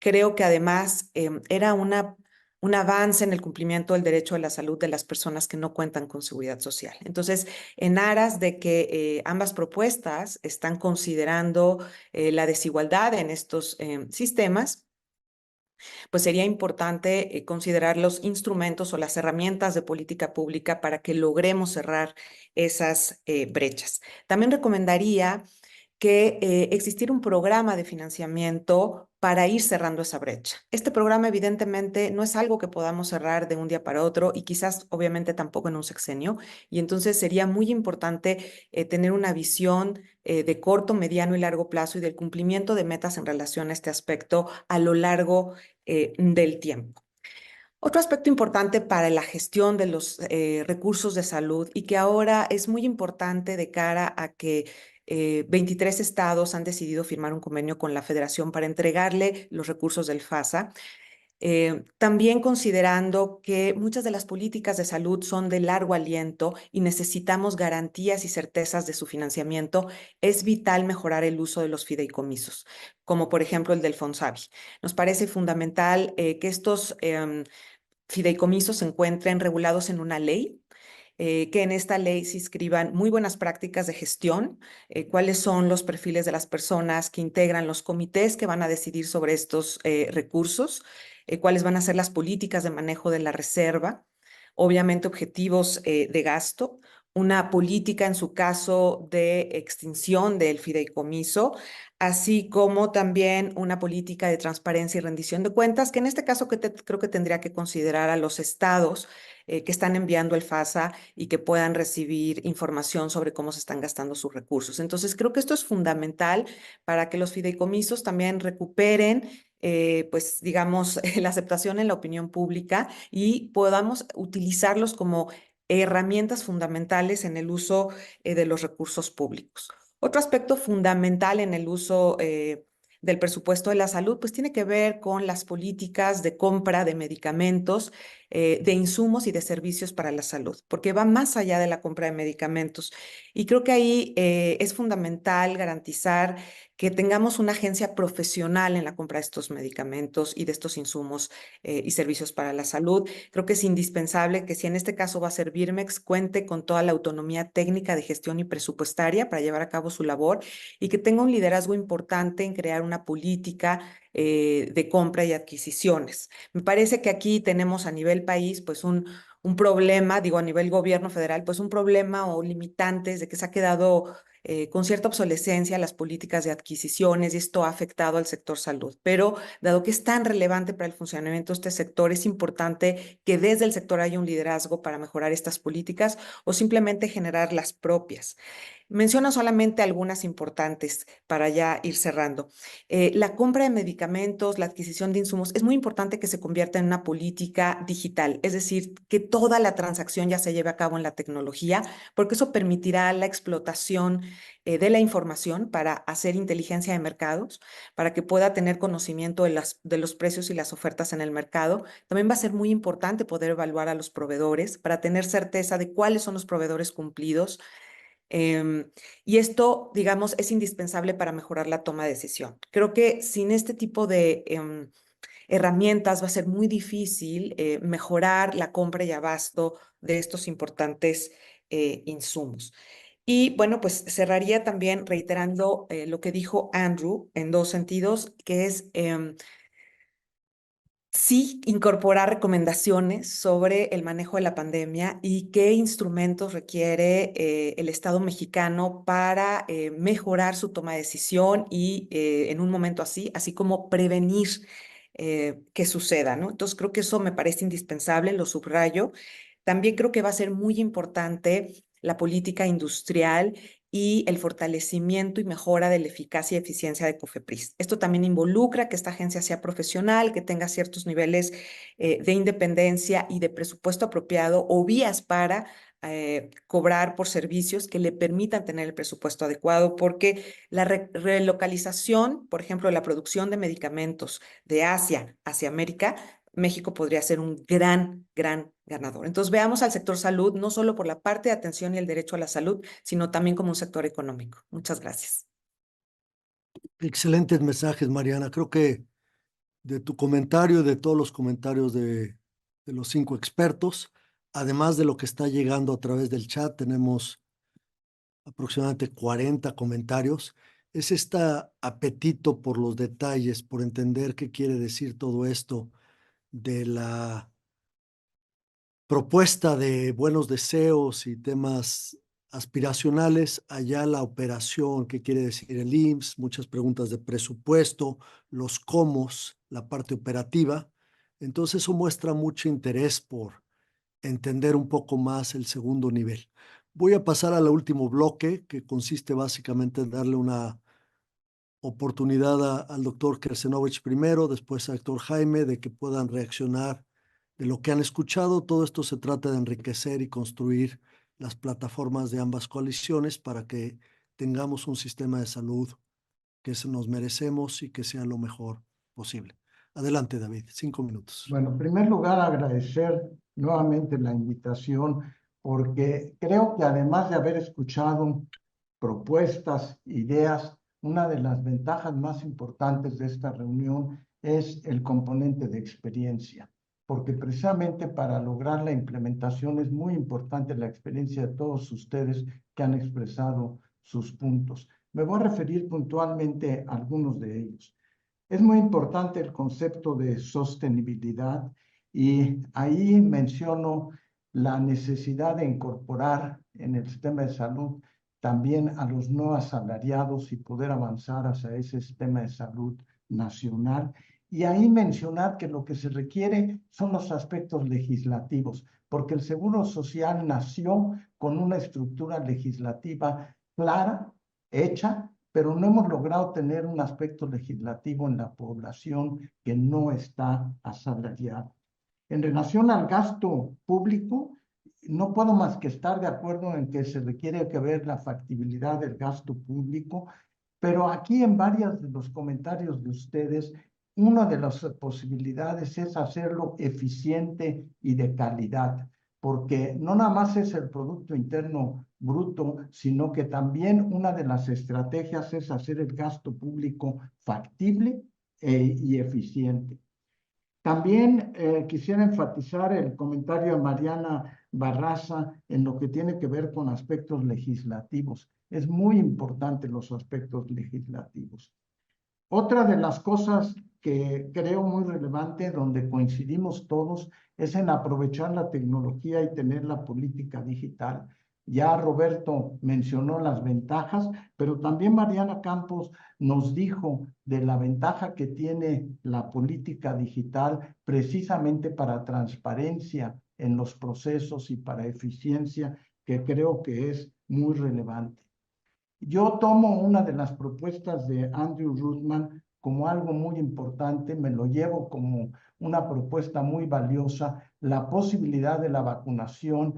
Creo que además era un avance en el cumplimiento del derecho a la salud de las personas que no cuentan con seguridad social. Entonces, en aras de que ambas propuestas están considerando la desigualdad en estos sistemas, pues sería importante considerar los instrumentos o las herramientas de política pública para que logremos cerrar esas brechas. También recomendaría que existiera un programa de financiamiento para ir cerrando esa brecha. Este programa evidentemente no es algo que podamos cerrar de un día para otro y quizás obviamente tampoco en un sexenio, y entonces sería muy importante tener una visión de corto, mediano y largo plazo y del cumplimiento de metas en relación a este aspecto a lo largo del tiempo. Otro aspecto importante para la gestión de los recursos de salud y que ahora es muy importante de cara a que 23 estados han decidido firmar un convenio con la Federación para entregarle los recursos del FASA. También considerando que muchas de las políticas de salud son de largo aliento y necesitamos garantías y certezas de su financiamiento, es vital mejorar el uso de los fideicomisos, como por ejemplo el del Fonsavi. Nos parece fundamental que estos fideicomisos se encuentren regulados en una ley, que en esta ley se inscriban muy buenas prácticas de gestión, cuáles son los perfiles de las personas que integran los comités que van a decidir sobre estos recursos, cuáles van a ser las políticas de manejo de la reserva, obviamente objetivos de gasto, una política en su caso de extinción del fideicomiso, así como también una política de transparencia y rendición de cuentas, que en este caso creo que tendría que considerar a los estados que están enviando el FASA y que puedan recibir información sobre cómo se están gastando sus recursos. Entonces, creo que esto es fundamental para que los fideicomisos también recuperen pues digamos, la aceptación en la opinión pública y podamos utilizarlos como herramientas fundamentales en el uso de los recursos públicos. Otro aspecto fundamental en el uso del presupuesto de la salud, pues tiene que ver con las políticas de compra de medicamentos, de insumos y de servicios para la salud, porque va más allá de la compra de medicamentos. Y creo que ahí es fundamental garantizar que tengamos una agencia profesional en la compra de estos medicamentos y de estos insumos y servicios para la salud. Creo que es indispensable que, si en este caso va a ser Birmex, cuente con toda la autonomía técnica de gestión y presupuestaria para llevar a cabo su labor y que tenga un liderazgo importante en crear una política de compra y adquisiciones. Me parece que aquí tenemos a nivel país pues un problema, digo a nivel gobierno federal, pues un problema o limitantes de que se ha quedado con cierta obsolescencia las políticas de adquisiciones y esto ha afectado al sector salud. Pero dado que es tan relevante para el funcionamiento de este sector, es importante que desde el sector haya un liderazgo para mejorar estas políticas o simplemente generar las propias. Menciono solamente algunas importantes para ya ir cerrando. La compra de medicamentos, la adquisición de insumos, es muy importante que se convierta en una política digital, es decir, que toda la transacción ya se lleve a cabo en la tecnología, porque eso permitirá la explotación de la información para hacer inteligencia de mercados, para que pueda tener conocimiento de los precios y las ofertas en el mercado. También va a ser muy importante poder evaluar a los proveedores para tener certeza de cuáles son los proveedores cumplidos. Y esto, digamos, es indispensable para mejorar la toma de decisión. Creo que sin este tipo de herramientas va a ser muy difícil mejorar la compra y abasto de estos importantes insumos. Y bueno, pues cerraría también reiterando lo que dijo Andrew en dos sentidos, que es sí incorporar recomendaciones sobre el manejo de la pandemia y qué instrumentos requiere el Estado mexicano para mejorar su toma de decisión y en un momento así como prevenir que suceda, ¿no? Entonces creo que eso me parece indispensable, lo subrayo. También creo que va a ser muy importante la política industrial y el fortalecimiento y mejora de la eficacia y eficiencia de COFEPRIS. Esto también involucra que esta agencia sea profesional, que tenga ciertos niveles de independencia y de presupuesto apropiado o vías para cobrar por servicios que le permitan tener el presupuesto adecuado, porque la relocalización, por ejemplo, la producción de medicamentos de Asia hacia América, México podría ser un gran ganador. Entonces veamos al sector salud no solo por la parte de atención y el derecho a la salud, sino también como un sector económico. Muchas gracias. Excelentes mensajes, Mariana. Creo que de tu comentario y de todos los comentarios de los 5 expertos, además de lo que está llegando a través del chat, tenemos aproximadamente 40 comentarios. Es este apetito por los detalles, por entender qué quiere decir todo esto de la propuesta de buenos deseos y temas aspiracionales, allá la operación, qué quiere decir el IMSS, muchas preguntas de presupuesto, los cómo, la parte operativa. Entonces eso muestra mucho interés por entender un poco más el segundo nivel. Voy a pasar al último bloque, que consiste básicamente en darle una oportunidad al doctor Kersenovich primero, después al doctor Jaime, de que puedan reaccionar de lo que han escuchado. Todo esto se trata de enriquecer y construir las plataformas de ambas coaliciones para que tengamos un sistema de salud que nos merecemos y que sea lo mejor posible. Adelante, David, 5 minutos. Bueno, en primer lugar, agradecer nuevamente la invitación, porque creo que además de haber escuchado propuestas, ideas, una de las ventajas más importantes de esta reunión es el componente de experiencia, porque precisamente para lograr la implementación es muy importante la experiencia de todos ustedes que han expresado sus puntos. Me voy a referir puntualmente a algunos de ellos. Es muy importante el concepto de sostenibilidad y ahí menciono la necesidad de incorporar en el sistema de salud también a los no asalariados y poder avanzar hacia ese sistema de salud nacional. Y ahí mencionar que lo que se requiere son los aspectos legislativos, porque el Seguro Social nació con una estructura legislativa clara, hecha, pero no hemos logrado tener un aspecto legislativo en la población que no está asalariada. En relación al gasto público, no puedo más que estar de acuerdo en que se requiere que ver la factibilidad del gasto público, pero aquí en varios de los comentarios de ustedes, una de las posibilidades es hacerlo eficiente y de calidad, porque no nada más es el Producto Interno Bruto, sino que también una de las estrategias es hacer el gasto público factible y eficiente. También quisiera enfatizar el comentario de Mariana Barraza en lo que tiene que ver con aspectos legislativos. Es muy importante los aspectos legislativos. Otra de las cosas que creo muy relevante, donde coincidimos todos, es en aprovechar la tecnología y tener la política digital. Ya Roberto mencionó las ventajas, pero también Mariana Campos nos dijo de la ventaja que tiene la política digital precisamente para transparencia en los procesos y para eficiencia, que creo que es muy relevante. Yo tomo una de las propuestas de Andrew Ruthman como algo muy importante, me lo llevo como una propuesta muy valiosa, la posibilidad de la vacunación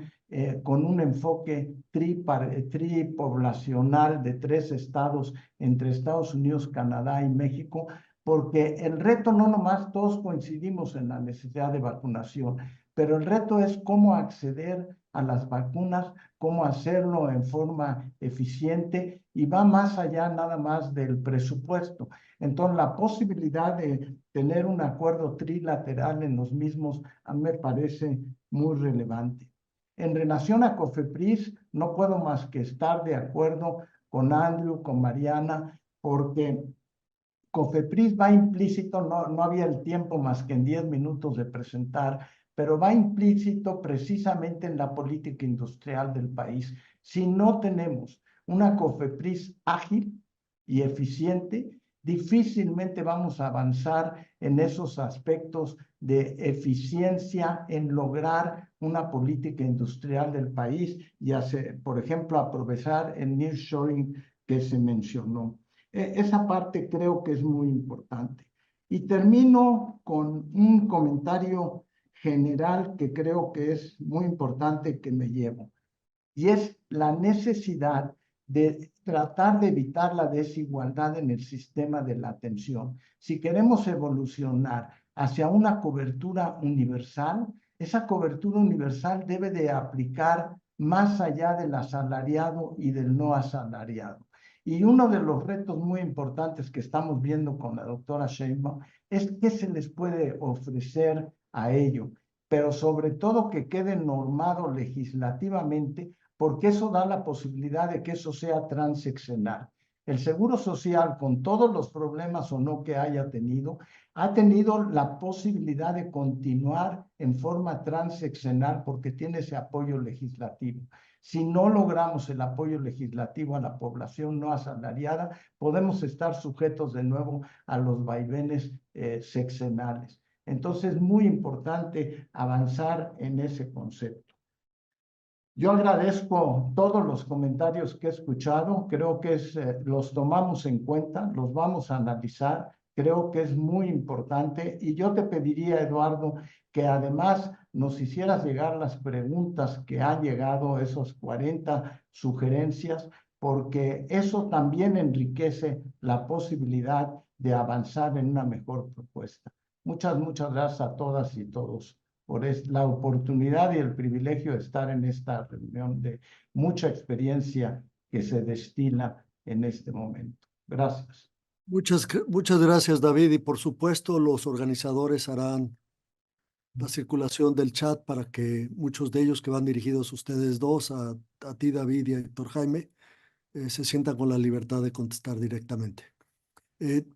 con un enfoque tripoblacional de 3 estados entre Estados Unidos, Canadá y México, porque el reto no nomás todos coincidimos en la necesidad de vacunación, pero el reto es cómo acceder a las vacunas, cómo hacerlo en forma eficiente y va más allá nada más del presupuesto. Entonces, la posibilidad de tener un acuerdo trilateral en los mismos a mí me parece muy relevante. En relación a COFEPRIS, no puedo más que estar de acuerdo con Andrew, con Mariana, porque COFEPRIS va implícito, no había el tiempo más que en 10 minutos de presentar, pero va implícito precisamente en la política industrial del país. Si no tenemos una COFEPRIS ágil y eficiente, difícilmente vamos a avanzar en esos aspectos de eficiencia en lograr una política industrial del país y hacer, por ejemplo, aprovechar el nearshoring que se mencionó. Esa parte creo que es muy importante. Y termino con un comentario general que creo que es muy importante que me llevo, y es la necesidad de tratar de evitar la desigualdad en el sistema de la atención. Si queremos evolucionar hacia una cobertura universal, esa cobertura universal debe de aplicar más allá del asalariado y del no asalariado. Y uno de los retos muy importantes que estamos viendo con la doctora Sheinbaum es qué se les puede ofrecer a ello, pero sobre todo que quede normado legislativamente, porque eso da la posibilidad de que eso sea transeccional. El Seguro Social, con todos los problemas o no que haya tenido, ha tenido la posibilidad de continuar en forma transeccional porque tiene ese apoyo legislativo. Si no logramos el apoyo legislativo a la población no asalariada, podemos estar sujetos de nuevo a los vaivenes sexenales. Entonces, es muy importante avanzar en ese concepto. Yo agradezco todos los comentarios que he escuchado, creo que los tomamos en cuenta, los vamos a analizar, creo que es muy importante y yo te pediría, Eduardo, que además nos hicieras llegar las preguntas que han llegado, esos 40 sugerencias, porque eso también enriquece la posibilidad de avanzar en una mejor propuesta. Muchas gracias a todas y todos por la oportunidad y el privilegio de estar en esta reunión de mucha experiencia que se destila en este momento. Gracias. Muchas gracias, David. Y por supuesto, los organizadores harán la circulación del chat para que muchos de ellos que van dirigidos a ustedes dos, a ti, David, y a Héctor Jaime, se sientan con la libertad de contestar directamente.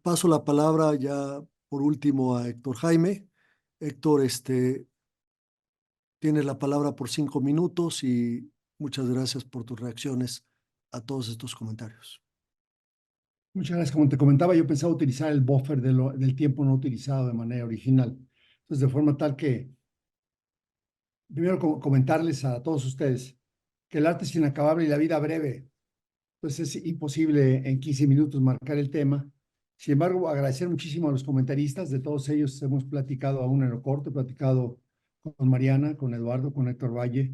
Paso la palabra ya por último a Héctor Jaime. Héctor, tienes la palabra por 5 minutos y muchas gracias por tus reacciones a todos estos comentarios. Muchas gracias. Como te comentaba, yo pensaba utilizar el buffer del tiempo no utilizado de manera original. Entonces, de forma tal que, primero comentarles a todos ustedes que el arte es inacabable y la vida breve. Entonces, es imposible en 15 minutos marcar el tema. Sin embargo, agradecer muchísimo a los comentaristas. De todos ellos hemos platicado aún en lo corto, he platicado con Mariana, con Eduardo, con Héctor Valle.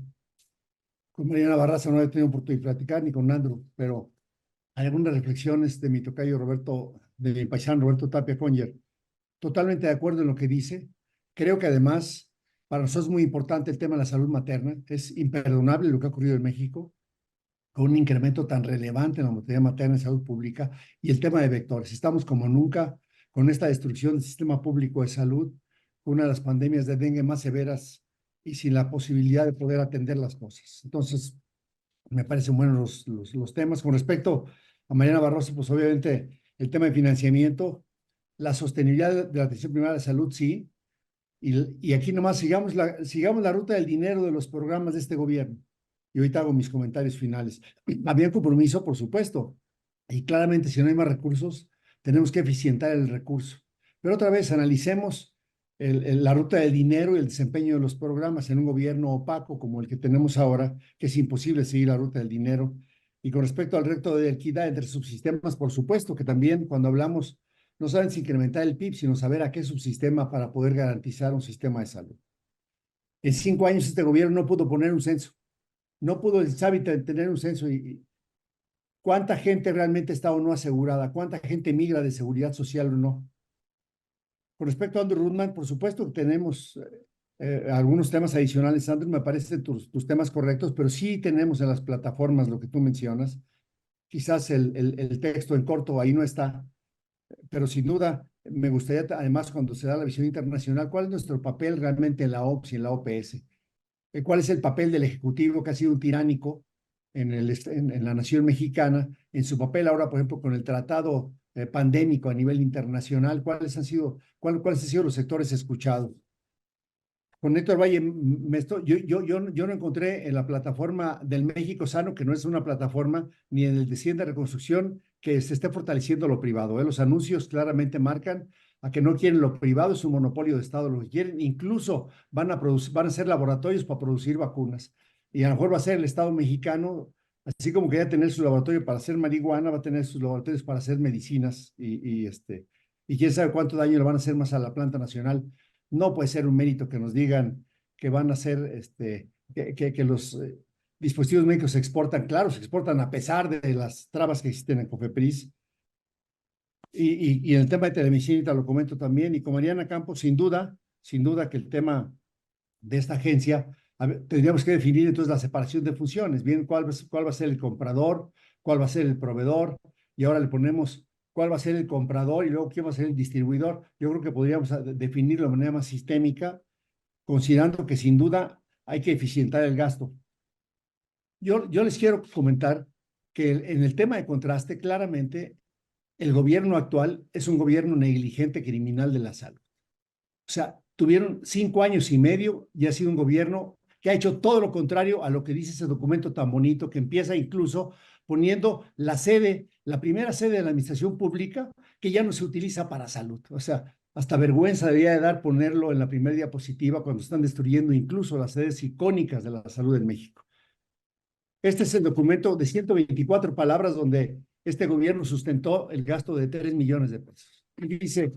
Con Mariana Barraza no he tenido oportunidad de platicar, ni con Andrew, pero hay algunas reflexiones de mi tocayo Roberto, de mi paisano Roberto Tapia Conyer. Totalmente de acuerdo en lo que dice. Creo que además para nosotros es muy importante el tema de la salud materna. Es imperdonable lo que ha ocurrido en México, con un incremento tan relevante en la mortalidad materna en salud pública y el tema de vectores. Estamos como nunca con esta destrucción del sistema público de salud, una de las pandemias de dengue más severas y sin la posibilidad de poder atender las cosas. Entonces, me parecen buenos los temas. Con respecto a Mariana Barroso, pues obviamente el tema de financiamiento, la sostenibilidad de la atención primaria de salud, sí. Y aquí nomás sigamos la ruta del dinero de los programas de este gobierno. y ahorita hago mis comentarios finales. Había compromiso, por supuesto, y claramente si no hay más recursos, tenemos que eficientar el recurso. Pero otra vez analicemos la ruta del dinero y el desempeño de los programas en un gobierno opaco como el que tenemos ahora, que es imposible seguir la ruta del dinero. Y con respecto al reto de equidad entre subsistemas, por supuesto que también cuando hablamos, no saben si incrementar el PIB, sino saber a qué subsistema para poder garantizar un sistema de salud. En 5 años este gobierno no pudo poner un censo, no pudo el hábitat tener un censo y cuánta gente realmente está o no asegurada, cuánta gente migra de seguridad social o no. Con respecto a Andrew Rudman, por supuesto que tenemos algunos temas adicionales. Andrew, me parecen tus temas correctos, pero sí tenemos en las plataformas lo que tú mencionas. Quizás el texto en corto ahí no está, pero sin duda me gustaría, además, cuando se da la visión internacional, ¿cuál es nuestro papel realmente en la OPS y en la OPS? ¿Cuál es el papel del Ejecutivo, que ha sido un tiránico en la nación mexicana, en su papel ahora, por ejemplo, con el tratado pandémico a nivel internacional? ¿Cuáles han sido los sectores escuchados? Con Héctor Valle, yo no encontré en la plataforma del México Sano, que no es una plataforma, ni en el de Hacienda de Reconstrucción, que se esté fortaleciendo lo privado. Los anuncios claramente marcan a que no quieren lo privado, es un monopolio de Estado lo que quieren. Incluso van a ser laboratorios para producir vacunas. Y a lo mejor va a ser el Estado mexicano, así como quería tener su laboratorio para hacer marihuana, va a tener sus laboratorios para hacer medicinas y quién sabe cuánto daño le van a hacer más a la planta nacional. No puede ser un mérito que nos digan que van a hacer, que los dispositivos médicos se exportan. Claro, se exportan a pesar de las trabas que existen en COFEPRIS. Y en el tema de telemedicina, lo comento también, y con Mariana Campos, sin duda que el tema de esta agencia, tendríamos que definir entonces la separación de funciones, bien cuál va a ser el comprador, cuál va a ser el proveedor, y ahora le ponemos cuál va a ser el comprador y luego quién va a ser el distribuidor. Yo creo que podríamos definirlo de manera más sistémica, considerando que sin duda hay que eficientar el gasto. Yo les quiero comentar que en el tema de contraste, claramente, el gobierno actual es un gobierno negligente criminal de la salud. O sea, tuvieron 5 años y medio y ha sido un gobierno que ha hecho todo lo contrario a lo que dice ese documento tan bonito, que empieza incluso poniendo la primera sede de la administración pública que ya no se utiliza para salud. O sea, hasta vergüenza debería de dar ponerlo en la primera diapositiva cuando están destruyendo incluso las sedes icónicas de la salud en México. Este es el documento de 124 palabras donde este gobierno sustentó el gasto de 3 millones de pesos. Y dice: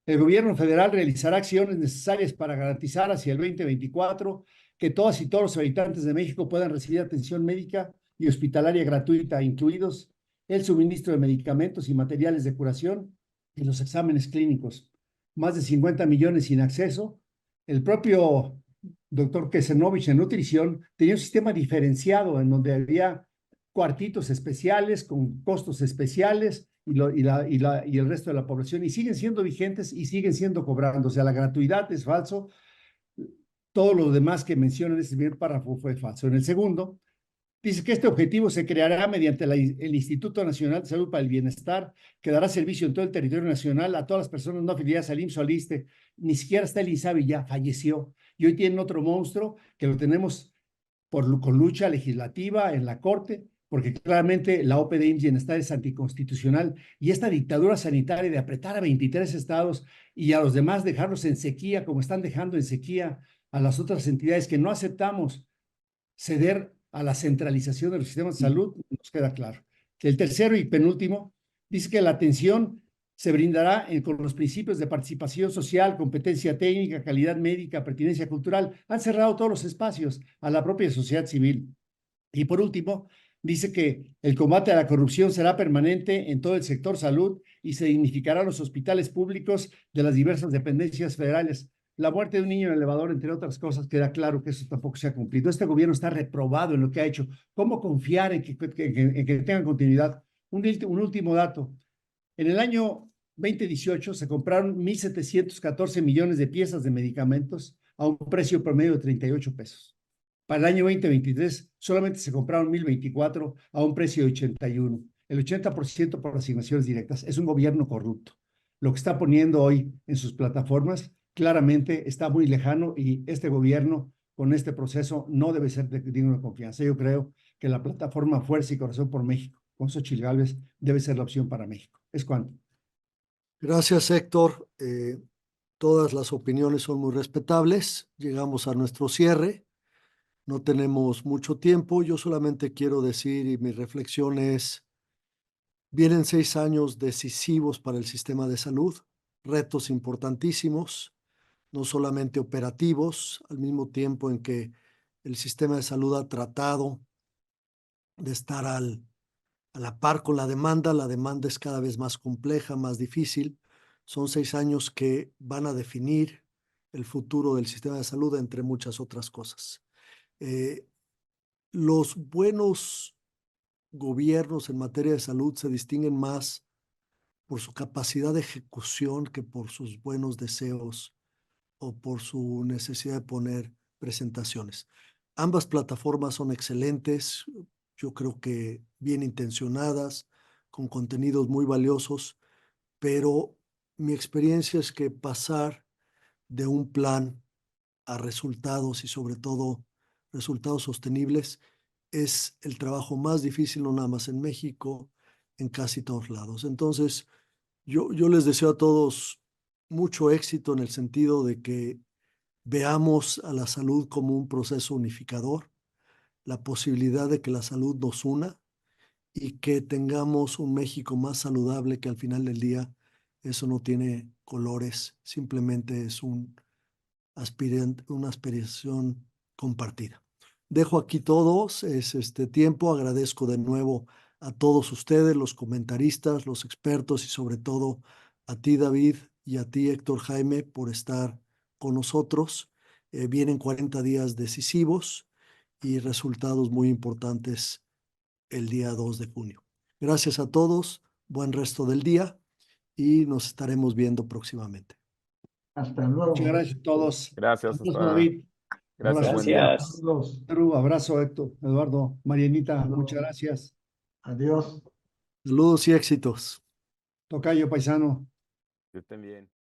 el gobierno federal realizará acciones necesarias para garantizar hacia el 2024 que todas y todos los habitantes de México puedan recibir atención médica y hospitalaria gratuita, incluidos el suministro de medicamentos y materiales de curación y los exámenes clínicos. Más de 50 millones sin acceso. El propio doctor Kesenovich en nutrición tenía un sistema diferenciado en donde había cuartitos especiales con costos especiales y el resto de la población, y siguen siendo vigentes y siguen siendo cobrando. O sea, la gratuidad es falso. Todo lo demás que menciona en ese primer párrafo fue falso. En el segundo, dice que este objetivo se creará mediante el Instituto Nacional de Salud para el Bienestar, que dará servicio en todo el territorio nacional a todas las personas no afiliadas al IMSS o al ISSSTE. Ni siquiera está el INSABI, ya falleció. Y hoy tienen otro monstruo que lo tenemos con lucha legislativa en la Corte, porque claramente la OP de IMSS Bienestar es anticonstitucional, y esta dictadura sanitaria de apretar a 23 estados y a los demás dejarlos en sequía, como están dejando en sequía a las otras entidades que no aceptamos ceder a la centralización de los sistemas de salud, nos queda claro. El tercero y penúltimo dice que la atención se brindará con los principios de participación social, competencia técnica, calidad médica, pertinencia cultural. Han cerrado todos los espacios a la propia sociedad civil. Y por último, dice que el combate a la corrupción será permanente en todo el sector salud y se dignificarán los hospitales públicos de las diversas dependencias federales. La muerte de un niño en el elevador, entre otras cosas, queda claro que eso tampoco se ha cumplido. Este gobierno está reprobado en lo que ha hecho. ¿Cómo confiar en que tengan continuidad? Un último dato. En el año 2018 se compraron 1,714 millones de piezas de medicamentos a un precio promedio de 38 pesos. Para el año 2023 solamente se compraron 1,024 a un precio de 81. El 80% por asignaciones directas. Es un gobierno corrupto. Lo que está poniendo hoy en sus plataformas claramente está muy lejano, y este gobierno con este proceso no debe ser digno de confianza. Yo creo que la plataforma Fuerza y Corazón por México, con Xóchitl Gálvez, debe ser la opción para México. Es cuanto. Gracias, Héctor. Todas las opiniones son muy respetables. Llegamos a nuestro cierre. No tenemos mucho tiempo. Yo solamente quiero decir, y mi reflexión es, vienen 6 años decisivos para el sistema de salud, retos importantísimos, no solamente operativos, al mismo tiempo en que el sistema de salud ha tratado de estar a la par con la demanda es cada vez más compleja, más difícil. Son 6 años que van a definir el futuro del sistema de salud, entre muchas otras cosas. Los buenos gobiernos en materia de salud se distinguen más por su capacidad de ejecución que por sus buenos deseos o por su necesidad de poner presentaciones. Ambas plataformas son excelentes, yo creo que bien intencionadas, con contenidos muy valiosos, pero mi experiencia es que pasar de un plan a resultados y sobre todo resultados sostenibles es el trabajo más difícil, no nada más en México, en casi todos lados. Entonces, yo les deseo a todos mucho éxito en el sentido de que veamos a la salud como un proceso unificador, la posibilidad de que la salud nos una y que tengamos un México más saludable, que al final del día eso no tiene colores, simplemente es una aspiración compartida. Dejo aquí todos este tiempo, agradezco de nuevo a todos ustedes, los comentaristas, los expertos y sobre todo a ti, David, y a ti, Héctor Jaime, por estar con nosotros. Vienen 40 días decisivos y resultados muy importantes el día 2 de junio. Gracias a todos, buen resto del día y nos estaremos viendo próximamente. Hasta luego. Muchas gracias a todos. Gracias. Abrazo, David. Gracias, Abrazo. buen día. Gracias. Saludos. Abrazo, Héctor, Eduardo, Marianita, Saludos. muchas gracias. Adiós. Saludos y éxitos. Tocayo, paisano. Que estén bien.